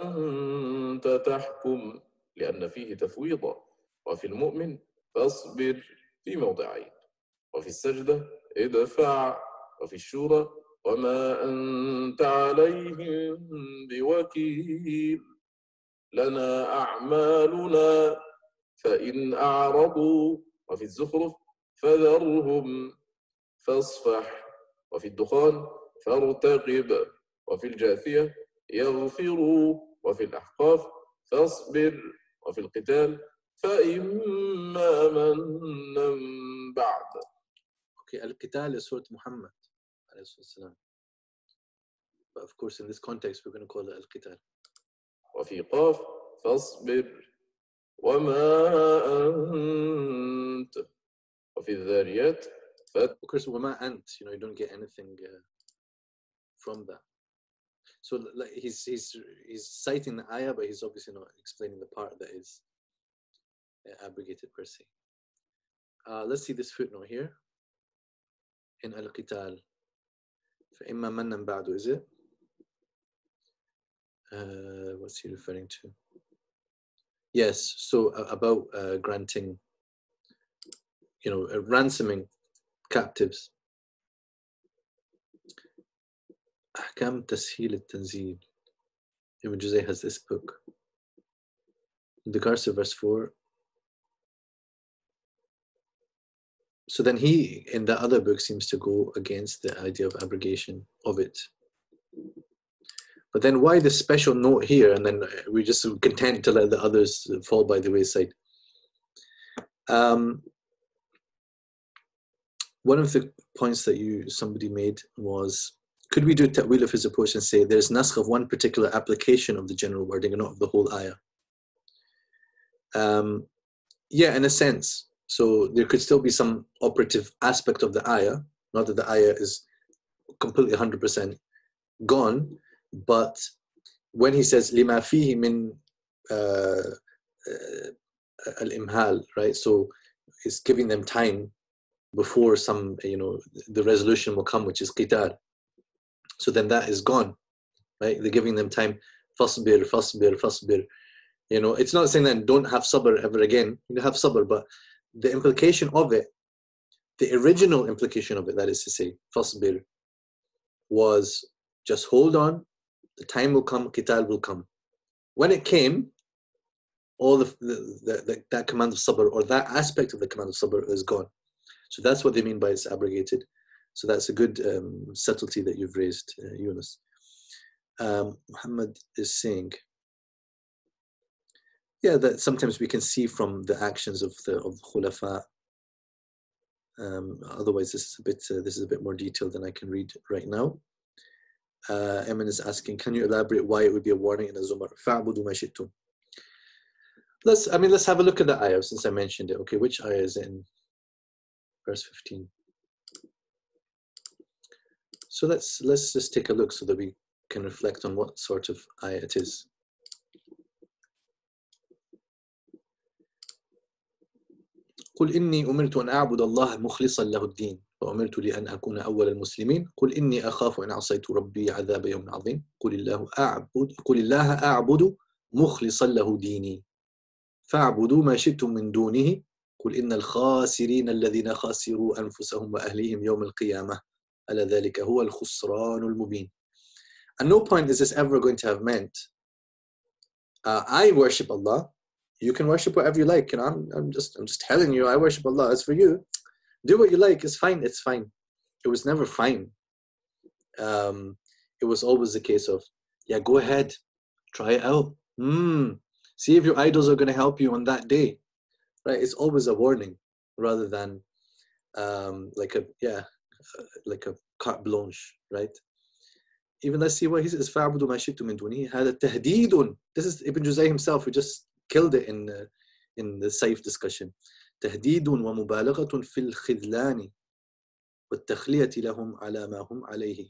أنت تحكم لأن فيه تفويضا وفي المؤمن فاصبر في موضعين وفي السجدة ادفع وفي الشورى وما أنت عليهم بوكيل لنا أعمالنا فإن أعرضوا وفي الزخرف فذرهم فاصفح وفي الدخان فارتقب وفي الجاثية يغفروا وفي الأحقاف فاصبر وفي القتال فإما منا بعد. Okay, القتال is Surah Muhammad عليه الصلاة والسلام. But of course in this context we're going to call it القتال. وفي قاف فاصبر وما أنت وفي الذاريات Of course وما أنت, you know, you don't get anything from that. So like he's citing the ayah, but he's obviously not explaining the part that is abrogated per se. Let's see this footnote here in Al-Qital. فإما مَنًّا بَعْدُ, is it? What's he referring to? Yes, so about granting, you know, ransoming captives. أحكام تسهيل التنزيل. Ibn Juzayy has this book. The Tafsir, verse 4. So then he, in the other book, seems to go against the idea of abrogation of it. But then why this special note here, and then we just content to let the others fall by the wayside? One of the points that somebody made was, could we do ta'wil of his approach and say there's naskh of one particular application of the general wording and not of the whole ayah? Yeah, in a sense. So there could still be some operative aspect of the ayah, not that the ayah is completely 100% gone, but when he says lima fihi min al-imhal, right? So it's giving them time before some, you know, the resolution will come, which is qitar. So then that is gone, right? They're giving them time. Fasbir, fasbir, fasbir. You know, it's not saying that don't have sabr ever again. You have sabr, but the implication of it, the original implication of it, that is to say, fasbir, was just hold on. The time will come, qital will come. When it came, all that command of sabr, or that aspect of the command of sabr, is gone. So that's what they mean by it's abrogated. So that's a good subtlety that you've raised, Yunus. Muhammad is saying, yeah, that sometimes we can see from the actions of the khulafa. Otherwise, this is a bit more detailed than I can read right now. Emin is asking, can you elaborate why it would be a warning in a zumar? فَاعْبُدُوا مَا شِئْتُمْ. let's have a look at the ayah since I mentioned it. Okay, which ayah is it in? Verse 15. So let's just take a look so that we can reflect on what sort of ayah it is. قل إني أمرت أن أعبد الله مخلصا له الدين وأمرت لأن أكون أول المسلمين قل إني أخاف إن عصيت ربي عذاب يوم عظيم قل الله أعبد مخلصا له ديني فاعبدوا ما شئتم من دونه قل إن الخاسرين الذين خسروا أنفسهم وأهليهم يوم القيامة ألا ذلك هو الخسران المبين. At no point is this ever going to have meant I worship Allah. You can worship whatever you like, and I'm just telling you, I worship Allah. As for you, do what you like. It's fine. It's fine. It was never fine. It was always a case of, yeah, go ahead, try it out. See if your idols are going to help you on that day, right? It's always a warning rather than like a carte blanche, right? Even let's see what he says. فَاعْبُدُوا مَا شِئْتُم مِّن دُونِهِ هَذَا تَهْدِيدٌ. This is Ibn Juzayy himself, who just killed it in the Saif discussion. تهديد ومبالغة في الخذلان والتخلية لهم على ما هم عليه.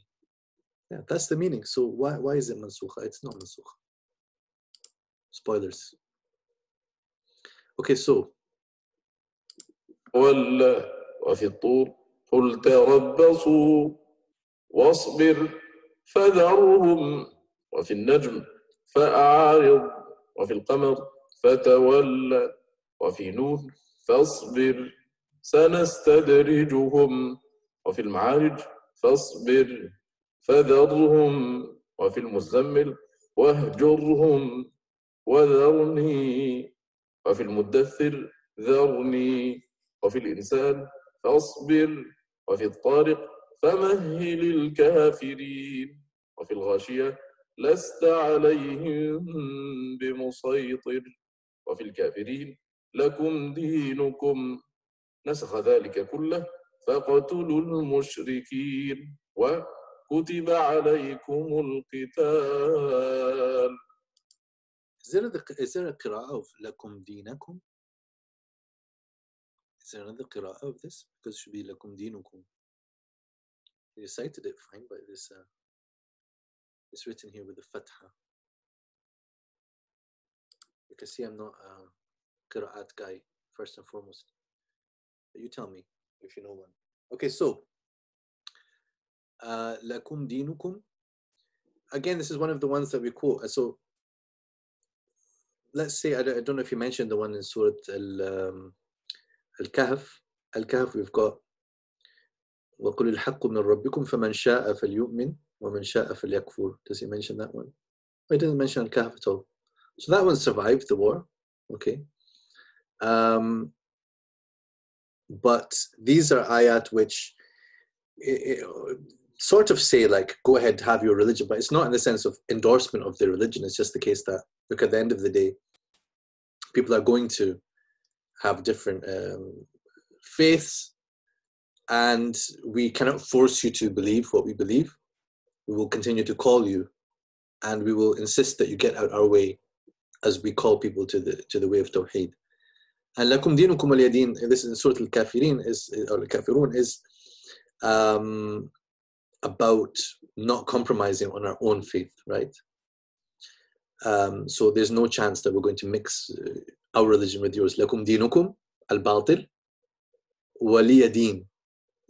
Yeah, that's the meaning. So why is it mansukha? It's not mansukha. Spoilers. Okay, so وفي الطور قل تربصوا واصبر فذرهم وفي النجم فأعرض وفي القمر فتولى وفي نون فاصبر سنستدرجهم وفي المعارج فاصبر فذرهم وفي المزمل واهجرهم وذرني وفي المدثر ذرني وفي الإنسان فاصبر وفي الطارق فمهل الكافرين وفي الغاشية لست عليهم بمسيطر وفي الكافرين لكم دينكم نسخ ذلك كله فاقتلوا المشركين وكتب عليكم القتال. Is there a qira'ah of لكم دينكم? Is there another qira'ah of this? Because it should be لكم دينكم. You recited it fine, but it's written here with the fatha. You can see I'm not a qira'at guy, first and foremost. But you tell me if you know one. Okay, so لكم دينكم. Again, this is one of the ones that we quote. So let's say, I don't know if you mentioned the one in Surah Al-Kahf. Al-Kahf, we've got وَقُلِ الْحَقُّ مِنْ رَبِّكُمْ فَمَنْ شَاءَ فَلْيُؤْمِنْ وَمَنْ شَاءَ فَلْيَكْفُرْ. Does he mention that one? He doesn't mention Al-Kahf at all. So that one survived the war. Okay. But these are ayat which sort of say, like, go ahead, have your religion, but it's not in the sense of endorsement of their religion. It's just the case that, look, at the end of the day, people are going to have different faiths, and we cannot force you to believe what we believe. We will continue to call you, and we will insist that you get out our way as we call people to the way of Tawheed. And lakum dinukum waliya din, this is in Surah Al-Kafirin, or Al-Kafirun, is about not compromising on our own faith, right? So there's no chance that we're going to mix our religion with yours. Lakum dinukum al-batil waliya din,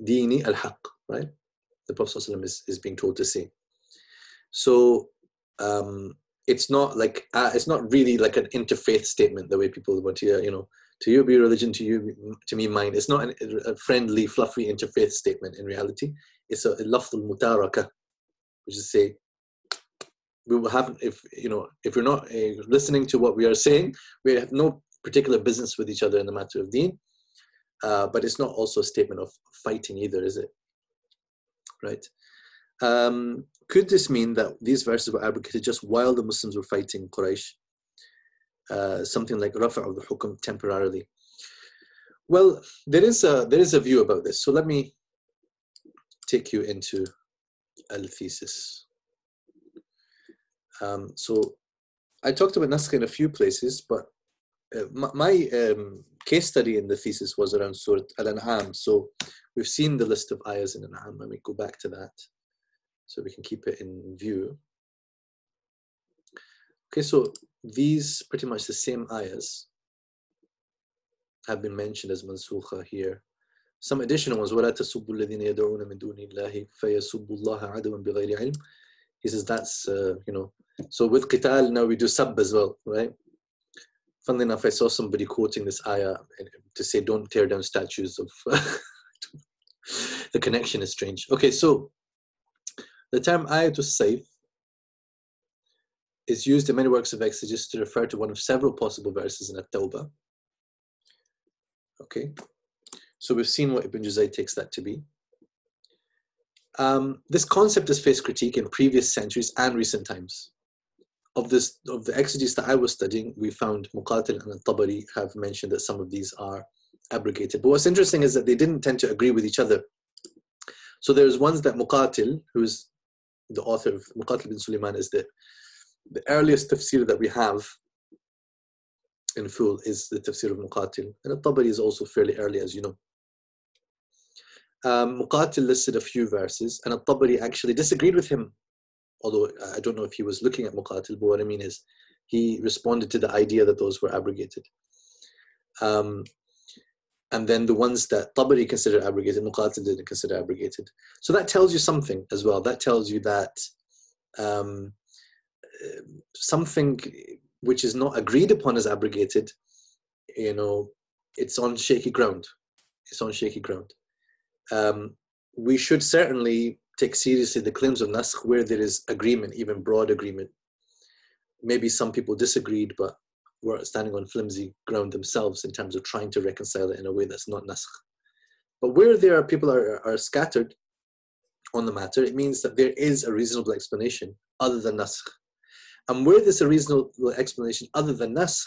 dini al-haq, right? The Prophet ﷺ is being told to say. So it's not like it's not really like an interfaith statement the way people want to, to you be religion, to me mine. It's not a friendly, fluffy interfaith statement. In reality, it's a lafz al-mutaraka, which is say we will have, if you're not listening to what we are saying, we have no particular business with each other in the matter of deen. But it's not also a statement of fighting either, is it? Right? Could this mean that these verses were abrogated just while the Muslims were fighting Quraysh? Something like rafa' of the hukm temporarily. Well, there is a view about this. So let me take you into al-thesis. So I talked about naskh in a few places, but my case study in the thesis was around Surah Al-An'am. So we've seen the list of ayahs in An'am. Let me go back to that so we can keep it in view. Okay, so these pretty much the same ayahs have been mentioned as mansukha here. Some additional ones. وَلَا تَسُبُّوا الَّذِينَ يَدْعُونَ مِن دُونِ اللَّهِ فَيَسُبُّوا اللَّهَ عَدْوًا بِغَيْرِ عِلْمٍ. He says that's, so with qital now we do sab as well, right? Funnily enough, I saw somebody quoting this ayah to say don't tear down statues of... The connection is strange. Okay, so the term ayatul sayf is used in many works of exegesis to refer to one of several possible verses in At-Tawbah. Okay, so we've seen what Ibn Juzayy takes that to be. This concept has faced critique in previous centuries and recent times. Of the exegesis that I was studying, we found Muqatil and Al-Tabari have mentioned that some of these are abrogated. But what's interesting is that they didn't tend to agree with each other. So there's ones that Muqatil, who's the author of Muqatil bin Sulaiman, is the earliest tafsir that we have in full is the tafsir of Muqatil. And Al-Tabari is also fairly early, as you know. Muqatil listed a few verses, and Al-Tabari actually disagreed with him. Although I don't know if he was looking at Muqatil, but what I mean is he responded to the idea that those were abrogated. And then the ones that Tabari considered abrogated, Muqatil didn't consider abrogated. So that tells you something as well. That tells you that something which is not agreed upon as abrogated, it's on shaky ground. It's on shaky ground. We should certainly take seriously the claims of naskh where there is agreement, even broad agreement. Maybe some people disagreed, but were standing on flimsy ground themselves in terms of trying to reconcile it in a way that's not naskh. But where there are people are scattered on the matter, it means that there is a reasonable explanation other than naskh. And where there's a reasonable explanation other than naskh,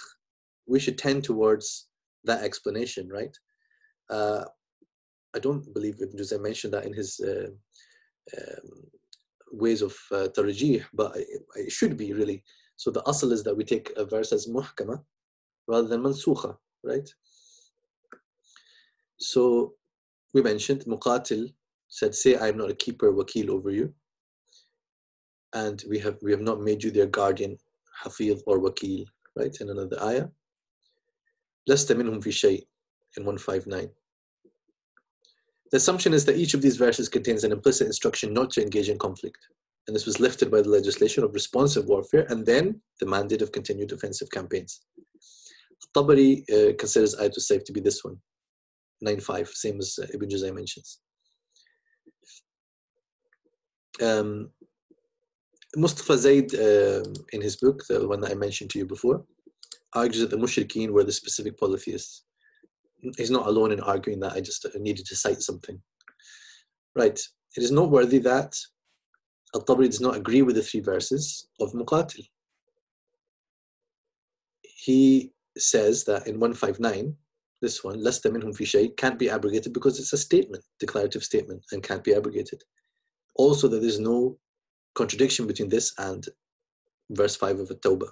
we should tend towards that explanation, right? I don't believe Ibn Juzayy mentioned that in his ways of tarjih, but it should be really. So the asl is that we take a verse as muhkama rather than mansukha, right? So we mentioned Muqatil said, say I am not a keeper, wakil over you, and we have not made you their guardian, hafiz or wakil, right? In another ayah, lasta minhum fi shay in 159. The assumption is that each of these verses contains an implicit instruction not to engage in conflict. And this was lifted by the legislation of responsive warfare and then the mandate of continued offensive campaigns. Tabari considers Ayatul Sayf to be this one, 9.5, same as Ibn Juzayy mentions. Mustafa Zaid, in his book, the one that I mentioned to you before, argues that the mushrikeen were the specific polytheists. He's not alone in arguing that. I just needed to cite something. Right. It is noteworthy that Al-Tabari does not agree with the three verses of Muqatil. He says that in 159, this one, lasta minhum fi shay, can't be abrogated because it's a statement, declarative statement, and can't be abrogated. Also that there's no contradiction between this and verse 5 of At-Tawbah,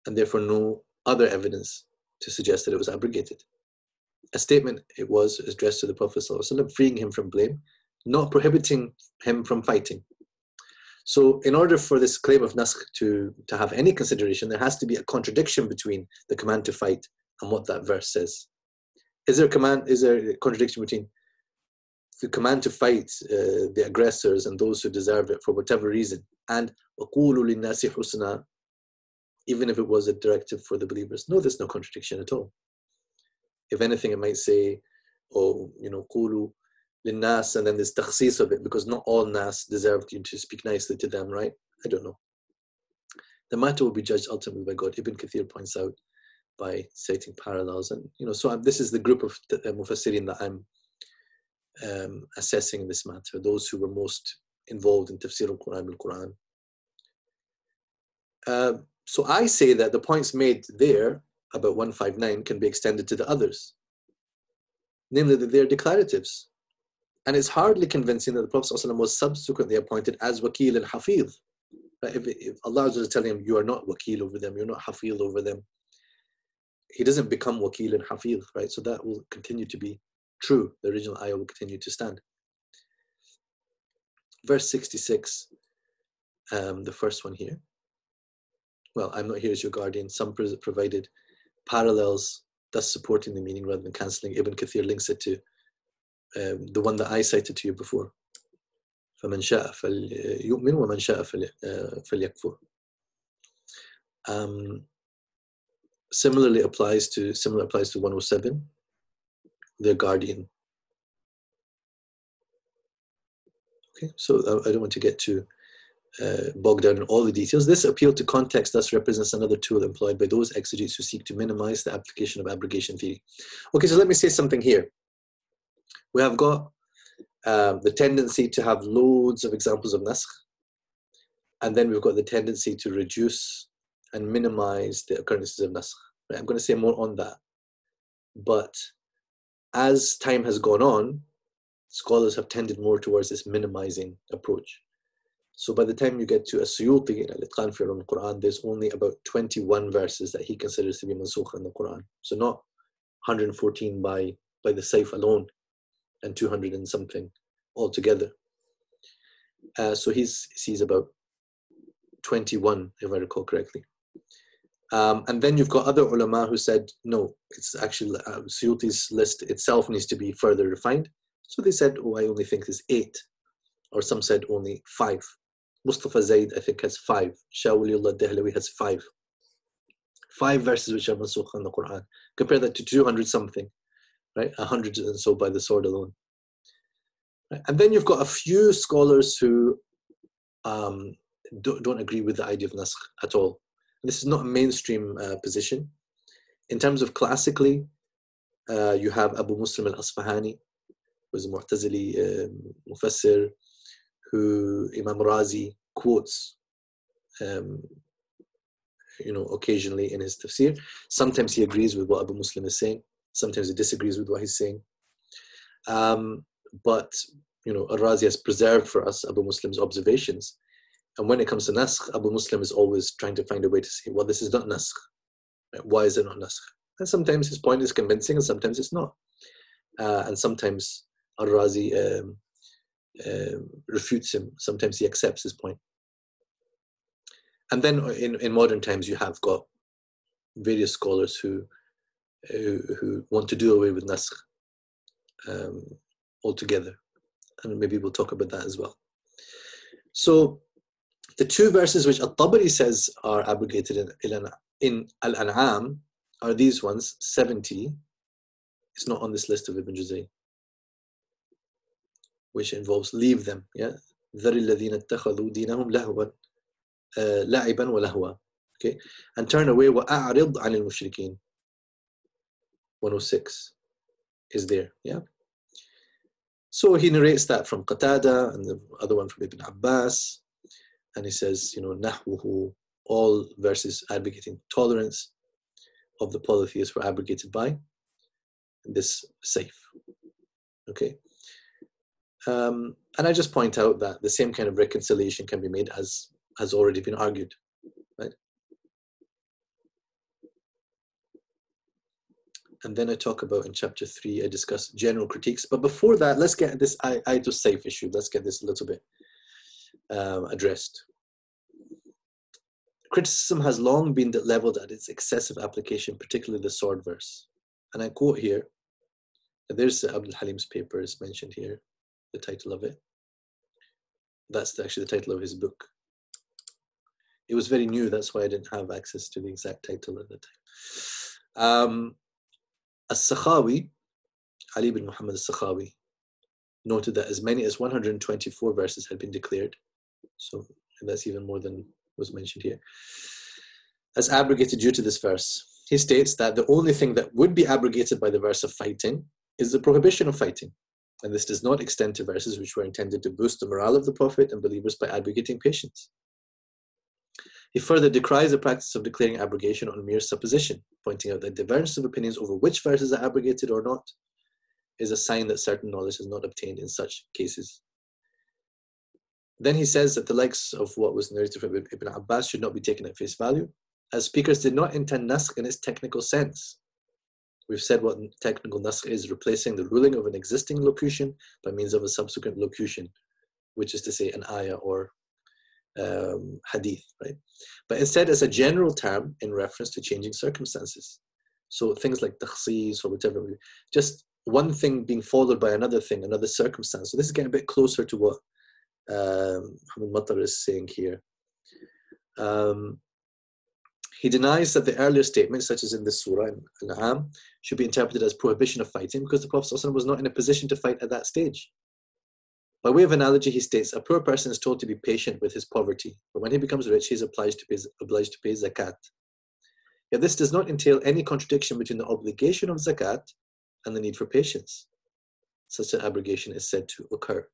and therefore no other evidence to suggest that it was abrogated. A statement it was addressed to the Prophet ﷺ, freeing him from blame, not prohibiting him from fighting. So in order for this claim of naskh to have any consideration, there has to be a contradiction between the command to fight and what that verse says. Is there a contradiction between the command to fight the aggressors and those who deserve it for whatever reason, and وَقُولُوا لِلنَّاسِ حُسْنًا, even if it was a directive for the believers? No, there's no contradiction at all. If anything, it might say, قُولُوا لِلنَّاسِ, and then there's takhsis of it, because not all nas deserve you to speak nicely to them, right? I don't know. The matter will be judged ultimately by God. Ibn Kathir points out by citing parallels, and so this is the group of mufassirin that I'm assessing this matter, those who were most involved in tafsir al-Quran so I say that the points made there about 159 can be extended to the others, namely that they're declaratives, and it's hardly convincing that the Prophet ﷺ was subsequently appointed as wakil and hafiz. Right? If Allah is telling him you are not wakil over them, you're not hafiz over them, he doesn't become wakil and hafiz, right? So that will continue to be true. The original ayah will continue to stand. Verse 66, the first one here. Well, I'm not here as your guardian. Some provided parallels, thus supporting the meaning rather than cancelling. Ibn Kathir links it to the one that I cited to you before. فَمَنْ شَاءَ فَلْيُؤْمِنْ وَمَنْ شَاءَ فَلْيَكْفُرْ. Similar applies to 107, their guardian. Okay, so I don't want to get too bogged down in all the details. This appeal to context thus represents another tool employed by those exegetes who seek to minimize the application of abrogation theory. Okay, so let me say something here. We have got the tendency to have loads of examples of naskh, and then we've got the tendency to reduce and minimize the occurrences of naskh. Right? I'm going to say more on that. But as time has gone on, scholars have tended more towards this minimizing approach. So by the time you get to As-Suyuti in Al-Itqan fi Ulum al-Quran, there's only about 21 verses that he considers to be mansukh in the Quran. So not 114 by the Saif alone, and 200 and something altogether. So he sees about 21, if I recall correctly. And then you've got other ulama who said, no, it's actually Suyuti's list itself needs to be further refined. So they said, oh, I only think there's 8. Or some said only 5. Mustafa Zaid, I think, has 5. Shah Waliullah Dehlawi has 5. 5 verses which are mansukh in the Quran. Compare that to 200 something, right? 100 and so by the sword alone. Right? And then you've got a few scholars who don't agree with the idea of naskh at all. And this is not a mainstream position. In terms of classically, you have Abu Muslim al-Asfahani, who is a Mu'tazili mufassir, who Imam Razi quotes, occasionally in his tafsir. Sometimes he agrees with what Abu Muslim is saying. Sometimes he disagrees with what he's saying. But Al-Razi has preserved for us Abu Muslim's observations. And when it comes to naskh, Abu Muslim is always trying to find a way to say, well, this is not naskh. Right? Why is it not naskh? And sometimes his point is convincing and sometimes it's not. And sometimes Al-Razi refutes him. Sometimes he accepts his point. And then in modern times, you have got various scholars who want to do away with naskh altogether. And maybe we'll talk about that as well. So the 2 verses which At-Tabari says are abrogated in Al-An'am are these ones, 70. It's not on this list of Ibn Juzayy, which involves leave them, yeah? ذَرِ الَّذِينَ اتَّخَذُوا دِينَهُمْ لَهْوًا لَعِبًا وَلَهْوًا. Okay? And turn away وَأَعْرِضْ عَنِ الْمُشْرِكِينَ. 106 is there, yeah? So he narrates that from Qatada and the other one from Ibn Abbas. And he says, نَحْوُهُ, all verses advocating tolerance of the polytheists were abrogated by this safe. Okay? And I just point out that the same kind of reconciliation can be made as has already been argued, right? And then I talk about in chapter 3, I discuss general critiques. But before that, let's get this Ayatul Saif issue. Let's get this a little bit addressed. Criticism has long been leveled at its excessive application, particularly the sword verse. And I quote here, there's Abdul Halim's paper is mentioned here, the title of it. That's actually the title of his book. It was very new, that's why I didn't have access to the exact title at the time. As-Sakhawi, Ali bin Muhammad as-Sakhawi, noted that as many as 124 verses had been declared, so and that's even more than was mentioned here, as abrogated due to this verse. He states that the only thing that would be abrogated by the verse of fighting is the prohibition of fighting, and this does not extend to verses which were intended to boost the morale of the Prophet and believers by advocating patience. He further decries the practice of declaring abrogation on mere supposition, pointing out that divergence of opinions over which verses are abrogated or not is a sign that certain knowledge is not obtained in such cases. Then he says that the likes of what was narrated from Ibn Abbas should not be taken at face value, as speakers did not intend naskh in its technical sense, We've said what technical nasakh is: replacing the ruling of an existing locution by means of a subsequent locution, which is to say an ayah or hadith, right? But instead as a general term in reference to changing circumstances. So things like takhsis or whatever, just one thing being followed by another thing, another circumstance. So this is getting a bit closer to what Muhammad Matar is saying here. He denies that the earlier statements, such as in this surah, Al-An'am, should be interpreted as prohibition of fighting because the Prophet ﷺ was not in a position to fight at that stage. By way of analogy, he states, a poor person is told to be patient with his poverty, but when he becomes rich, he is obliged to pay zakat. Yet this does not entail any contradiction between the obligation of zakat and the need for patience. Such an abrogation is said to occur.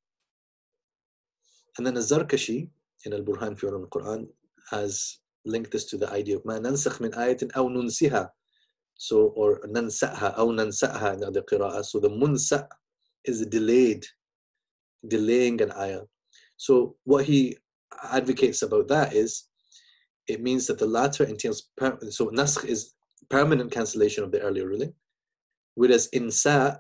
And then Az-Zarkashi, in Al-Burhan fi Ulum al-Quran, has linked this to the idea of مَا نَنْسَخْ مِنْ آيَةٍ أَوْ نُنْسِهَا. So, or نَنْسَأْهَا أَوْ نَنْسَأْهَا in the other qira'ah. So the munsa' is delaying an ayah. So what he advocates about that is, it means that the latter entails, so naskh is permanent cancellation of the earlier ruling, whereas insa'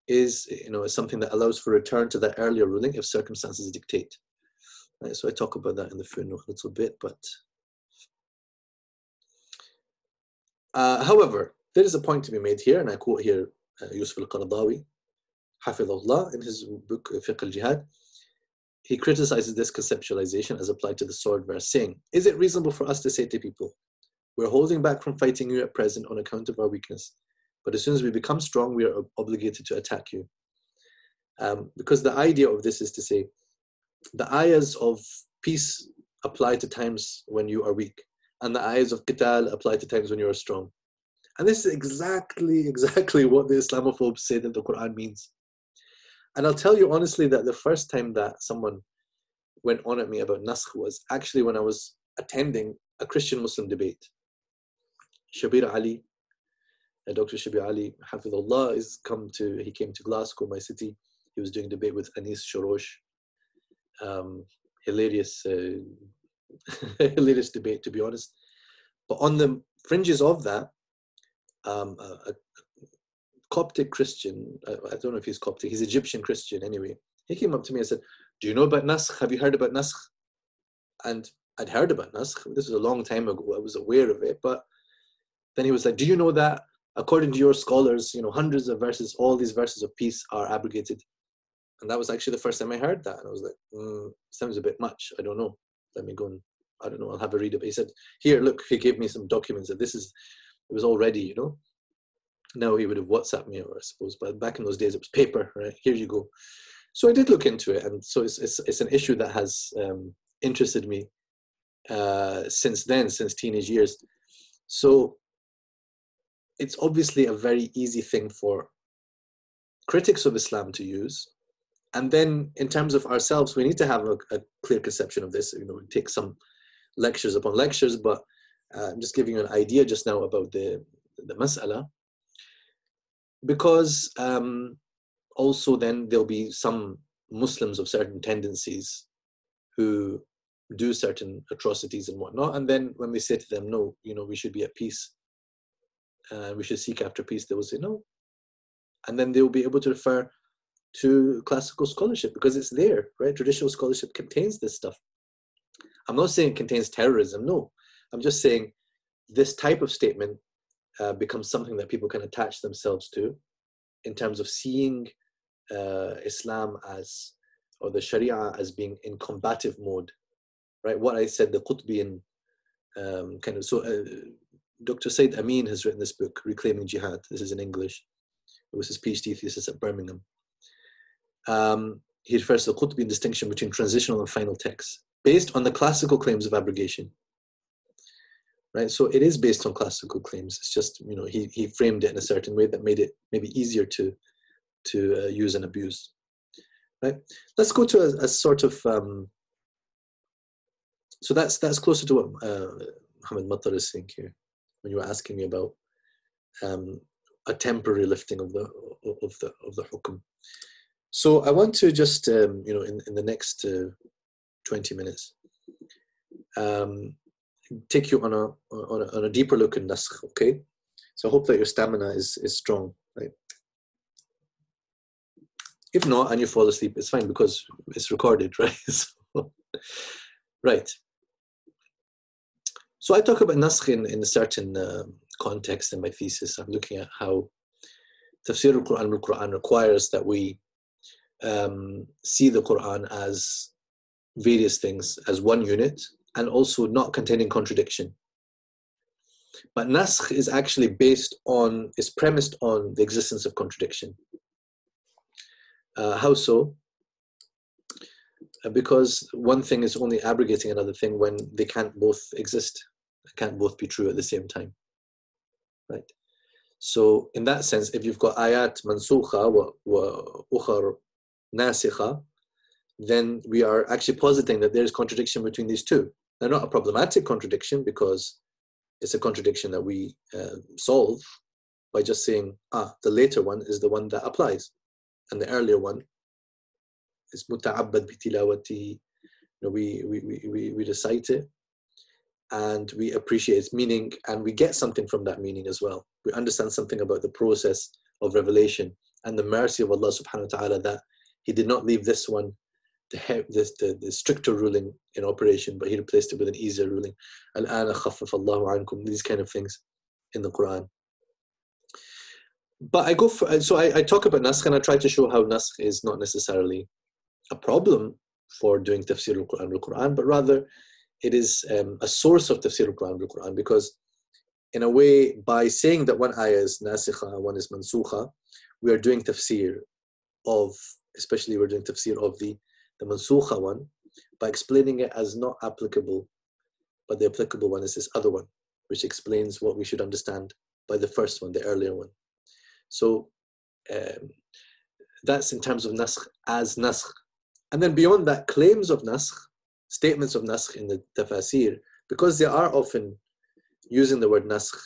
is, is something that allows for return to that earlier ruling if circumstances dictate. Right, so I talk about that in the footnote a little bit, but however, there is a point to be made here, and I quote here Yusuf al-Qaradawi, Hafidhullah, in his book Fiqh al-Jihad. He criticizes this conceptualization as applied to the sword verse, saying, is it reasonable for us to say to people, we're holding back from fighting you at present on account of our weakness, but as soon as we become strong, we are obligated to attack you? Because the idea of this is to say, the ayahs of peace apply to times when you are weak, and the ayahs of qital apply to times when you are strong. And this is exactly what the Islamophobes say that the Quran means. And I'll tell you honestly that the first time that someone went on at me about naskh was actually when I was attending a Christian-Muslim debate. Shabir Ali, Dr. Shabir Ali, Hafidhullah, he came to Glasgow, my city. He was doing debate with Anis Shorosh. Hilarious debate, to be honest. But on the fringes of that, a Coptic Christian, I don't know if he's Coptic, he's Egyptian Christian anyway. He came up to me and said, do you know about naskh? Have you heard about naskh? And I'd heard about naskh. This was a long time ago. I was aware of it. But then he was like, do you know that according to your scholars, hundreds of verses, all these verses of peace are abrogated? And that was actually the first time I heard that. And I was like, sounds a bit much. I don't know. Let me go and, I don't know, I'll have a read of it. He said, here, look, he gave me some documents that it was all ready, Now he would have WhatsApped me, or I suppose, but back in those days it was paper, right? Here you go. So I did look into it, and so it's an issue that has interested me since then, since teenage years. So it's obviously a very easy thing for critics of Islam to use. And then in terms of ourselves, we need to have a clear conception of this. We take some lectures upon lectures, but I'm just giving you an idea just now about the mas'ala. Because also then there'll be some Muslims of certain tendencies who do certain atrocities and whatnot. And then when we say to them, no, we should be at peace, we should seek after peace, they will say no. And then they'll be able to refer to classical scholarship because it's there, right? Traditional scholarship contains this stuff. I'm not saying it contains terrorism, no. I'm just saying this type of statement becomes something that people can attach themselves to in terms of seeing Islam as, or the Sharia as being in combative mode, right? What I said, the Qutbian Dr. Saeed Amin has written this book, Reclaiming Jihad. This is in English. It was his PhD thesis at Birmingham. He refers to the Qutbian distinction between transitional and final texts based on the classical claims of abrogation. Right, so it is based on classical claims. It's just, he framed it in a certain way that made it maybe easier to use and abuse. Right, let's go to a sort of so that's closer to what Muhammad Matar is saying here when you were asking me about a temporary lifting of the hukum. So I want to just in the next 20 minutes. Take you on a deeper look in naskh, okay? So I hope that your stamina is strong, right? If not, and you fall asleep, it's fine because it's recorded, right? So, right. So I talk about naskh in a certain context in my thesis. I'm looking at how Tafsir al-Quran requires that we see the Quran as various things, as one unit, and also not containing contradiction. But naskh is actually is premised on the existence of contradiction. How so? Because one thing is only abrogating another thing when they can't both exist, can't both be true at the same time, right? So in that sense, if you've got ayat mansukha wa ukhar nasikha, then we are actually positing that there is contradiction between these two. They're not a problematic contradiction because it's a contradiction that we solve by just saying, the later one is the one that applies, and the earlier one is muta'abbad bi tilawati. We recite it and we appreciate its meaning, and we get something from that meaning as well. We understand something about the process of revelation and the mercy of Allah subhanahu wa ta'ala that He did not leave this one, the stricter ruling in operation, but He replaced it with an easier ruling. Al-ana khaffaf Allahu ankum, these kind of things in the Quran. But I talk about naskh, and I try to show how naskh is not necessarily a problem for doing tafsir al-Quran, but rather it is a source of tafsir al-Quran, because in a way, by saying that one ayah is nasikha, one is mansukha, we are doing tafsir of, especially we're doing tafsir of the mansukha one, by explaining it as not applicable, but the applicable one is this other one, which explains what we should understand by the first one, the earlier one. So that's in terms of naskh as naskh. And then beyond that, claims of naskh, statements of naskh in the tafasir, because they are often using the word naskh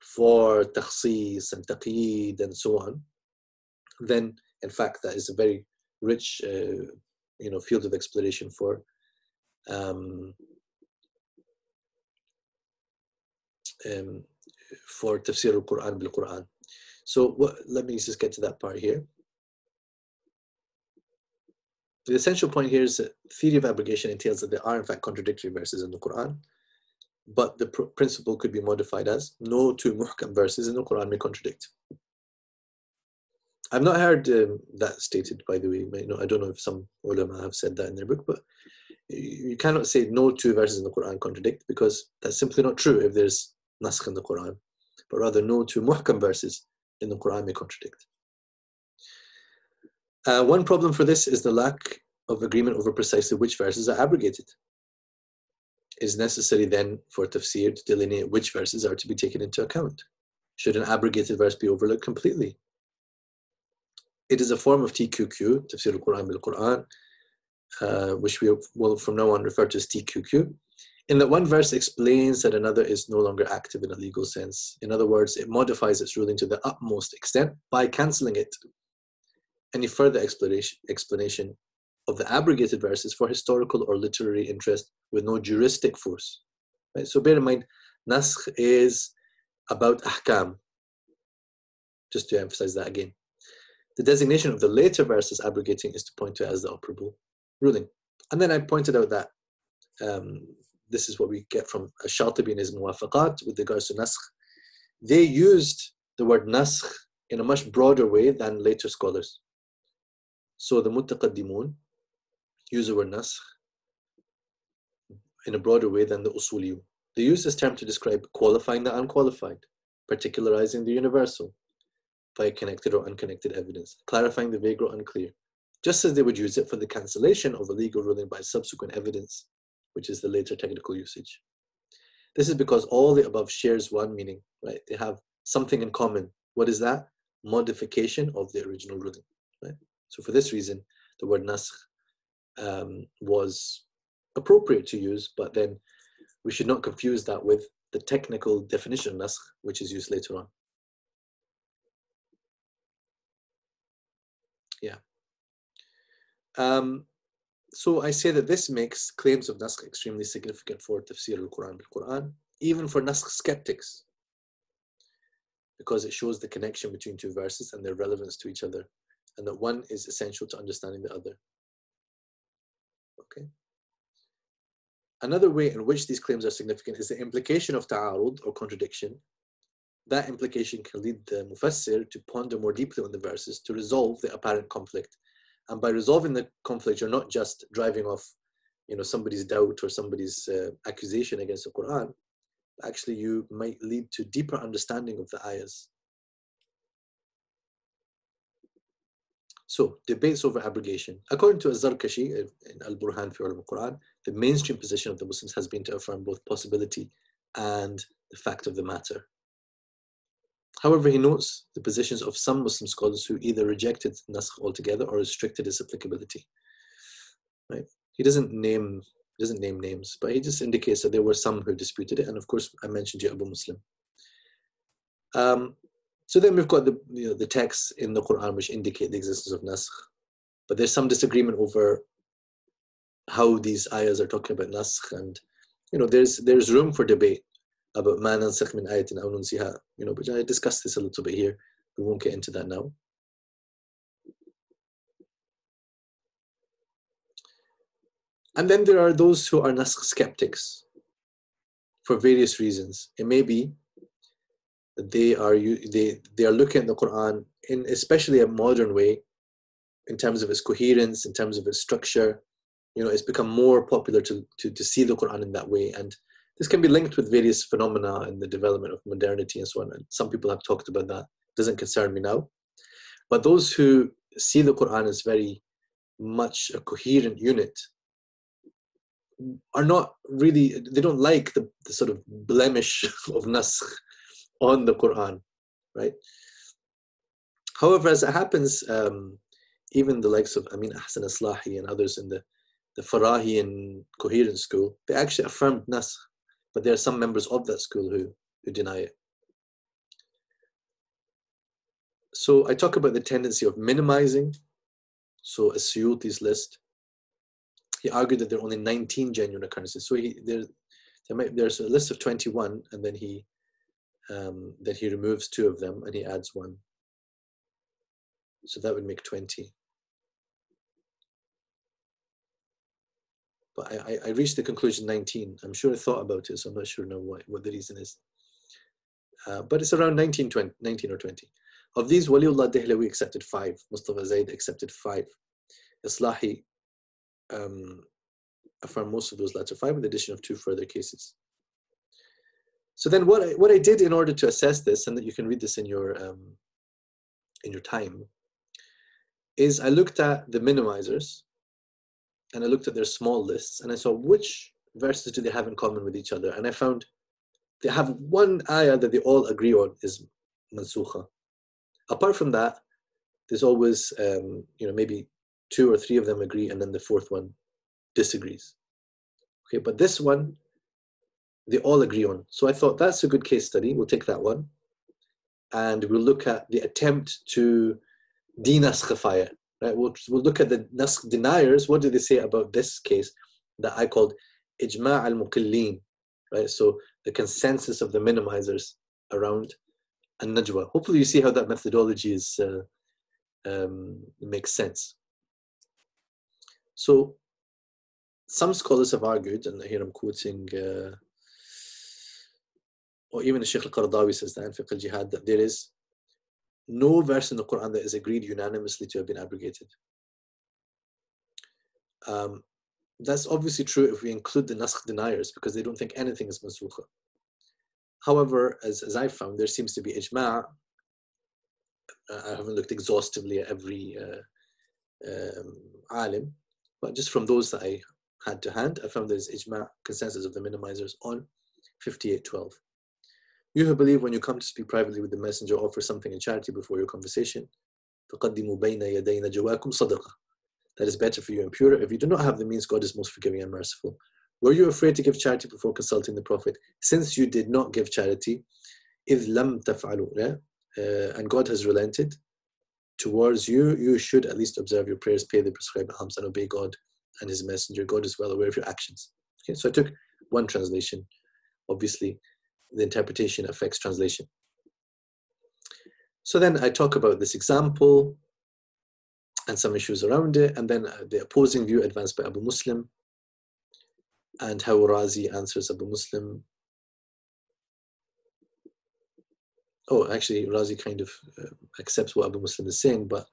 for takhsis and taqeed and so on, then in fact that is a very rich field of exploration for tafsir al-Quran bil-Quran. So let me just get to that part here. The essential point here is that theory of abrogation entails that there are in fact contradictory verses in the Quran, but the principle could be modified as no two muhkam verses in the Quran may contradict. I've not heard that stated, by the way. I don't know if some ulama have said that in their book, but you cannot say no two verses in the Quran contradict, because that's simply not true if there's naskh in the Quran, but rather no two muhkam verses in the Quran may contradict. One problem for this is the lack of agreement over precisely which verses are abrogated. It is necessary then for tafsir to delineate which verses are to be taken into account. Should an abrogated verse be overlooked completely? It is a form of TQQ, Tafsir al-Quran bil-Quran, which we will from now on refer to as TQQ, in that one verse explains that another is no longer active in a legal sense. In other words, it modifies its ruling to the utmost extent by cancelling it. Any further explanation of the abrogated verses for historical or literary interest with no juristic force. Right? So bear in mind, naskh is about ahkam, just to emphasize that again. The designation of the later verses abrogating is to point to it as the operable ruling. And then I pointed out that this is what we get from Shatibi in his Muwafaqat with regards to naskh. They used the word naskh in a much broader way than later scholars. So the Muttaqaddimun use the word naskh in a broader way than the Usuliyun. They use this term to describe qualifying the unqualified, particularizing the universal by connected or unconnected evidence, clarifying the vague or unclear, just as they would use it for the cancellation of a legal ruling by subsequent evidence, which is the later technical usage. This is because all the above shares one meaning, right? They have something in common. What is that? Modification of the original ruling, right? So for this reason, the word naskh was appropriate to use, but then we should not confuse that with the technical definition of naskh, which is used later on. Yeah. So I say that this makes claims of naskh extremely significant for tafsir al-Quran bil-Quran, even for naskh skeptics. because it shows the connection between two verses and their relevance to each other, and that one is essential to understanding the other. Okay. Another way in which these claims are significant is the implication of ta'arud, or contradiction. That implication can lead the mufassir to ponder more deeply on the verses to resolve the apparent conflict. And by resolving the conflict, you're not just driving off, somebody's doubt or somebody's accusation against the Quran. Actually, you might lead to deeper understanding of the ayahs. So, debates over abrogation. According to Az-Zarkashi in Al-Burhan fi Ulum al-Quran, the mainstream position of the Muslims has been to affirm both possibility and the fact of the matter. However, he notes the positions of some Muslim scholars who either rejected naskh altogether or restricted its applicability. Right? He doesn't name names, but he just indicates that there were some who disputed it, and of course, I mentioned Abu Muslim. So then we've got the texts in the Quran which indicate the existence of naskh, but there's some disagreement over how these ayahs are talking about naskh, and there's room for debate about ma nansakh min ayatin aw nunsiha, but I discussed this a little bit here. We won't get into that now. And then there are those who are naskh skeptics for various reasons. It may be that they are looking at the Quran in especially a modern way, in terms of its coherence, in terms of its structure. It's become more popular to see the Quran in that way, and this can be linked with various phenomena in the development of modernity and so on. And some people have talked about that. It doesn't concern me now. But those who see the Quran as very much a coherent unit are not really, they don't like the sort of blemish of naskh on the Quran, right? However, as it happens, even the likes of Amin Ahsan Aslahi and others in the Farahi and coherent school, they actually affirmed naskh, but there are some members of that school who deny it. So I talk about the tendency of minimizing. So As-Suyuti's list, he argued that there are only 19 genuine occurrences. So there's a list of 21, and then he removes 2 of them and he adds 1. So that would make 20. But I reached the conclusion 19. I'm sure I thought about it, so I'm not sure now what the reason is. But it's around 19 or 20. Of these, Waliullah Dehlawi accepted 5. Mustafa Zaid accepted 5. Islahi affirmed most of those latter 5, with the addition of 2 further cases. So then what I did in order to assess this, and that you can read this in your time, is I looked at the minimizers, and I looked at their small lists, and I saw which verses do they have in common with each other. And I found they have one ayah that they all agree on is mansukha. Apart from that, there's always maybe 2 or 3 of them agree, and then the 4th one disagrees. Okay, but this one they all agree on. So I thought that's a good case study. We'll take that one, and we'll look at the attempt to denaskify it. Right? We'll look at the naskh deniers. What do they say about this case that I called ijma' al-muqillin? Right? So the consensus of the minimizers around an-najwa. Hopefully you see how that methodology is makes sense. So some scholars have argued, and here I'm quoting, or even the Shaykh al-Qaradawi says that in Fiqh al-Jihad, that there is no verse in the Quran that is agreed unanimously to have been abrogated. That's obviously true if we include the naskh deniers, because they don't think anything is mansukha. However, as I found, there seems to be ijma'. I haven't looked exhaustively at every alim, but just from those that I had to hand, I found there's ijma', consensus of the minimizers on 58:12. You who believe, when you come to speak privately with the messenger, offer something in charity before your conversation. فَقَدِّمُوا بَيْنَ يَدَيْ نَجْوَاكُمْ صَدَقَةً. That is better for you and purer. If you do not have the means, God is most forgiving and merciful. Were you afraid to give charity before consulting the Prophet? Since you did not give charity, إِذْ لَمْ تَفْعَلُوا, and God has relented towards you, you should at least observe your prayers, pay the prescribed alms, and obey God and His Messenger. God is well aware of your actions. Okay, so I took one translation. Obviously, the interpretation affects translation. So then I talk about this example and some issues around it, and then the opposing view advanced by Abu Muslim, and how Razi answers Abu Muslim. Oh, actually, Razi kind of accepts what Abu Muslim is saying, but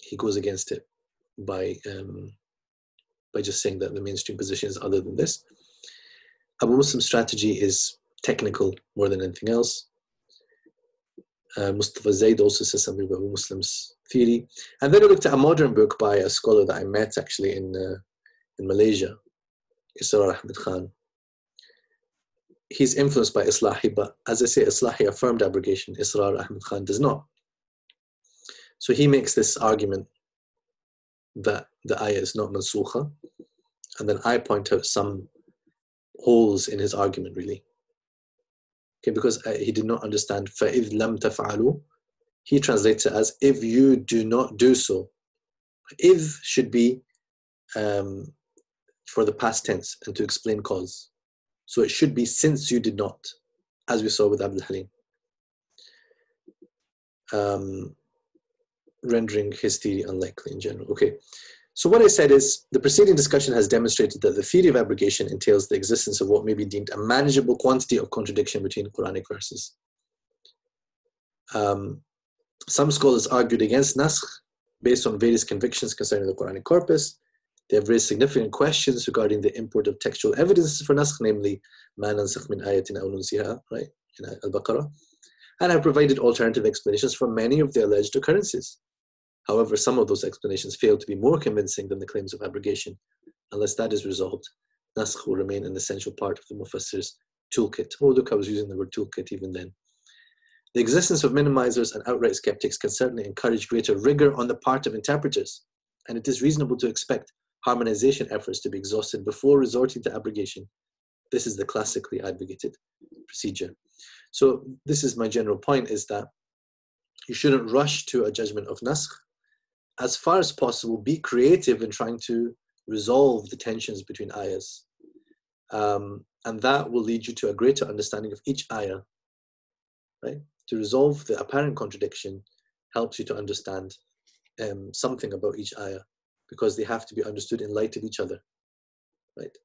he goes against it by just saying that the mainstream position is other than this. Abu Muslim's strategy is technical more than anything else. Mustafa Zaid also says something about Abu Muslim's theory. And then I looked at a modern book by a scholar that I met actually in Malaysia, Israr Ahmed Khan. He's influenced by Islahi, but as I say, Islahi affirmed abrogation. Israr Ahmed Khan does not. So he makes this argument that the ayah is not mansukha, and then I point out some holes in his argument, really. Okay, because he did not understand فَإِذْ لَمْ تَفْعَلُوا. He translates it as if you do not do so. If should be for the past tense and to explain cause. So it should be since you did not, as we saw with Abdul Halim, rendering his theory unlikely in general. Okay, so what I said is the preceding discussion has demonstrated that the theory of abrogation entails the existence of what may be deemed a manageable quantity of contradiction between Quranic verses. Some scholars argued against naskh based on various convictions concerning the Quranic corpus. They have raised significant questions regarding the import of textual evidence for naskh, namely ma nansakh min ayatin aw nunsiha, right, in Al-Baqarah, and have provided alternative explanations for many of the alleged occurrences. However, some of those explanations fail to be more convincing than the claims of abrogation. Unless that is resolved, naskh will remain an essential part of the Mufassir's toolkit. Oh, look, I was using the word toolkit even then. The existence of minimizers and outright skeptics can certainly encourage greater rigor on the part of interpreters, and it is reasonable to expect harmonization efforts to be exhausted before resorting to abrogation. This is the classically advocated procedure. So this is my general point, is that you shouldn't rush to a judgment of naskh. As far as possible, be creative in trying to resolve the tensions between ayahs. And that will lead you to a greater understanding of each ayah, right? To resolve the apparent contradiction helps you to understand something about each ayah, because they have to be understood in light of each other, right?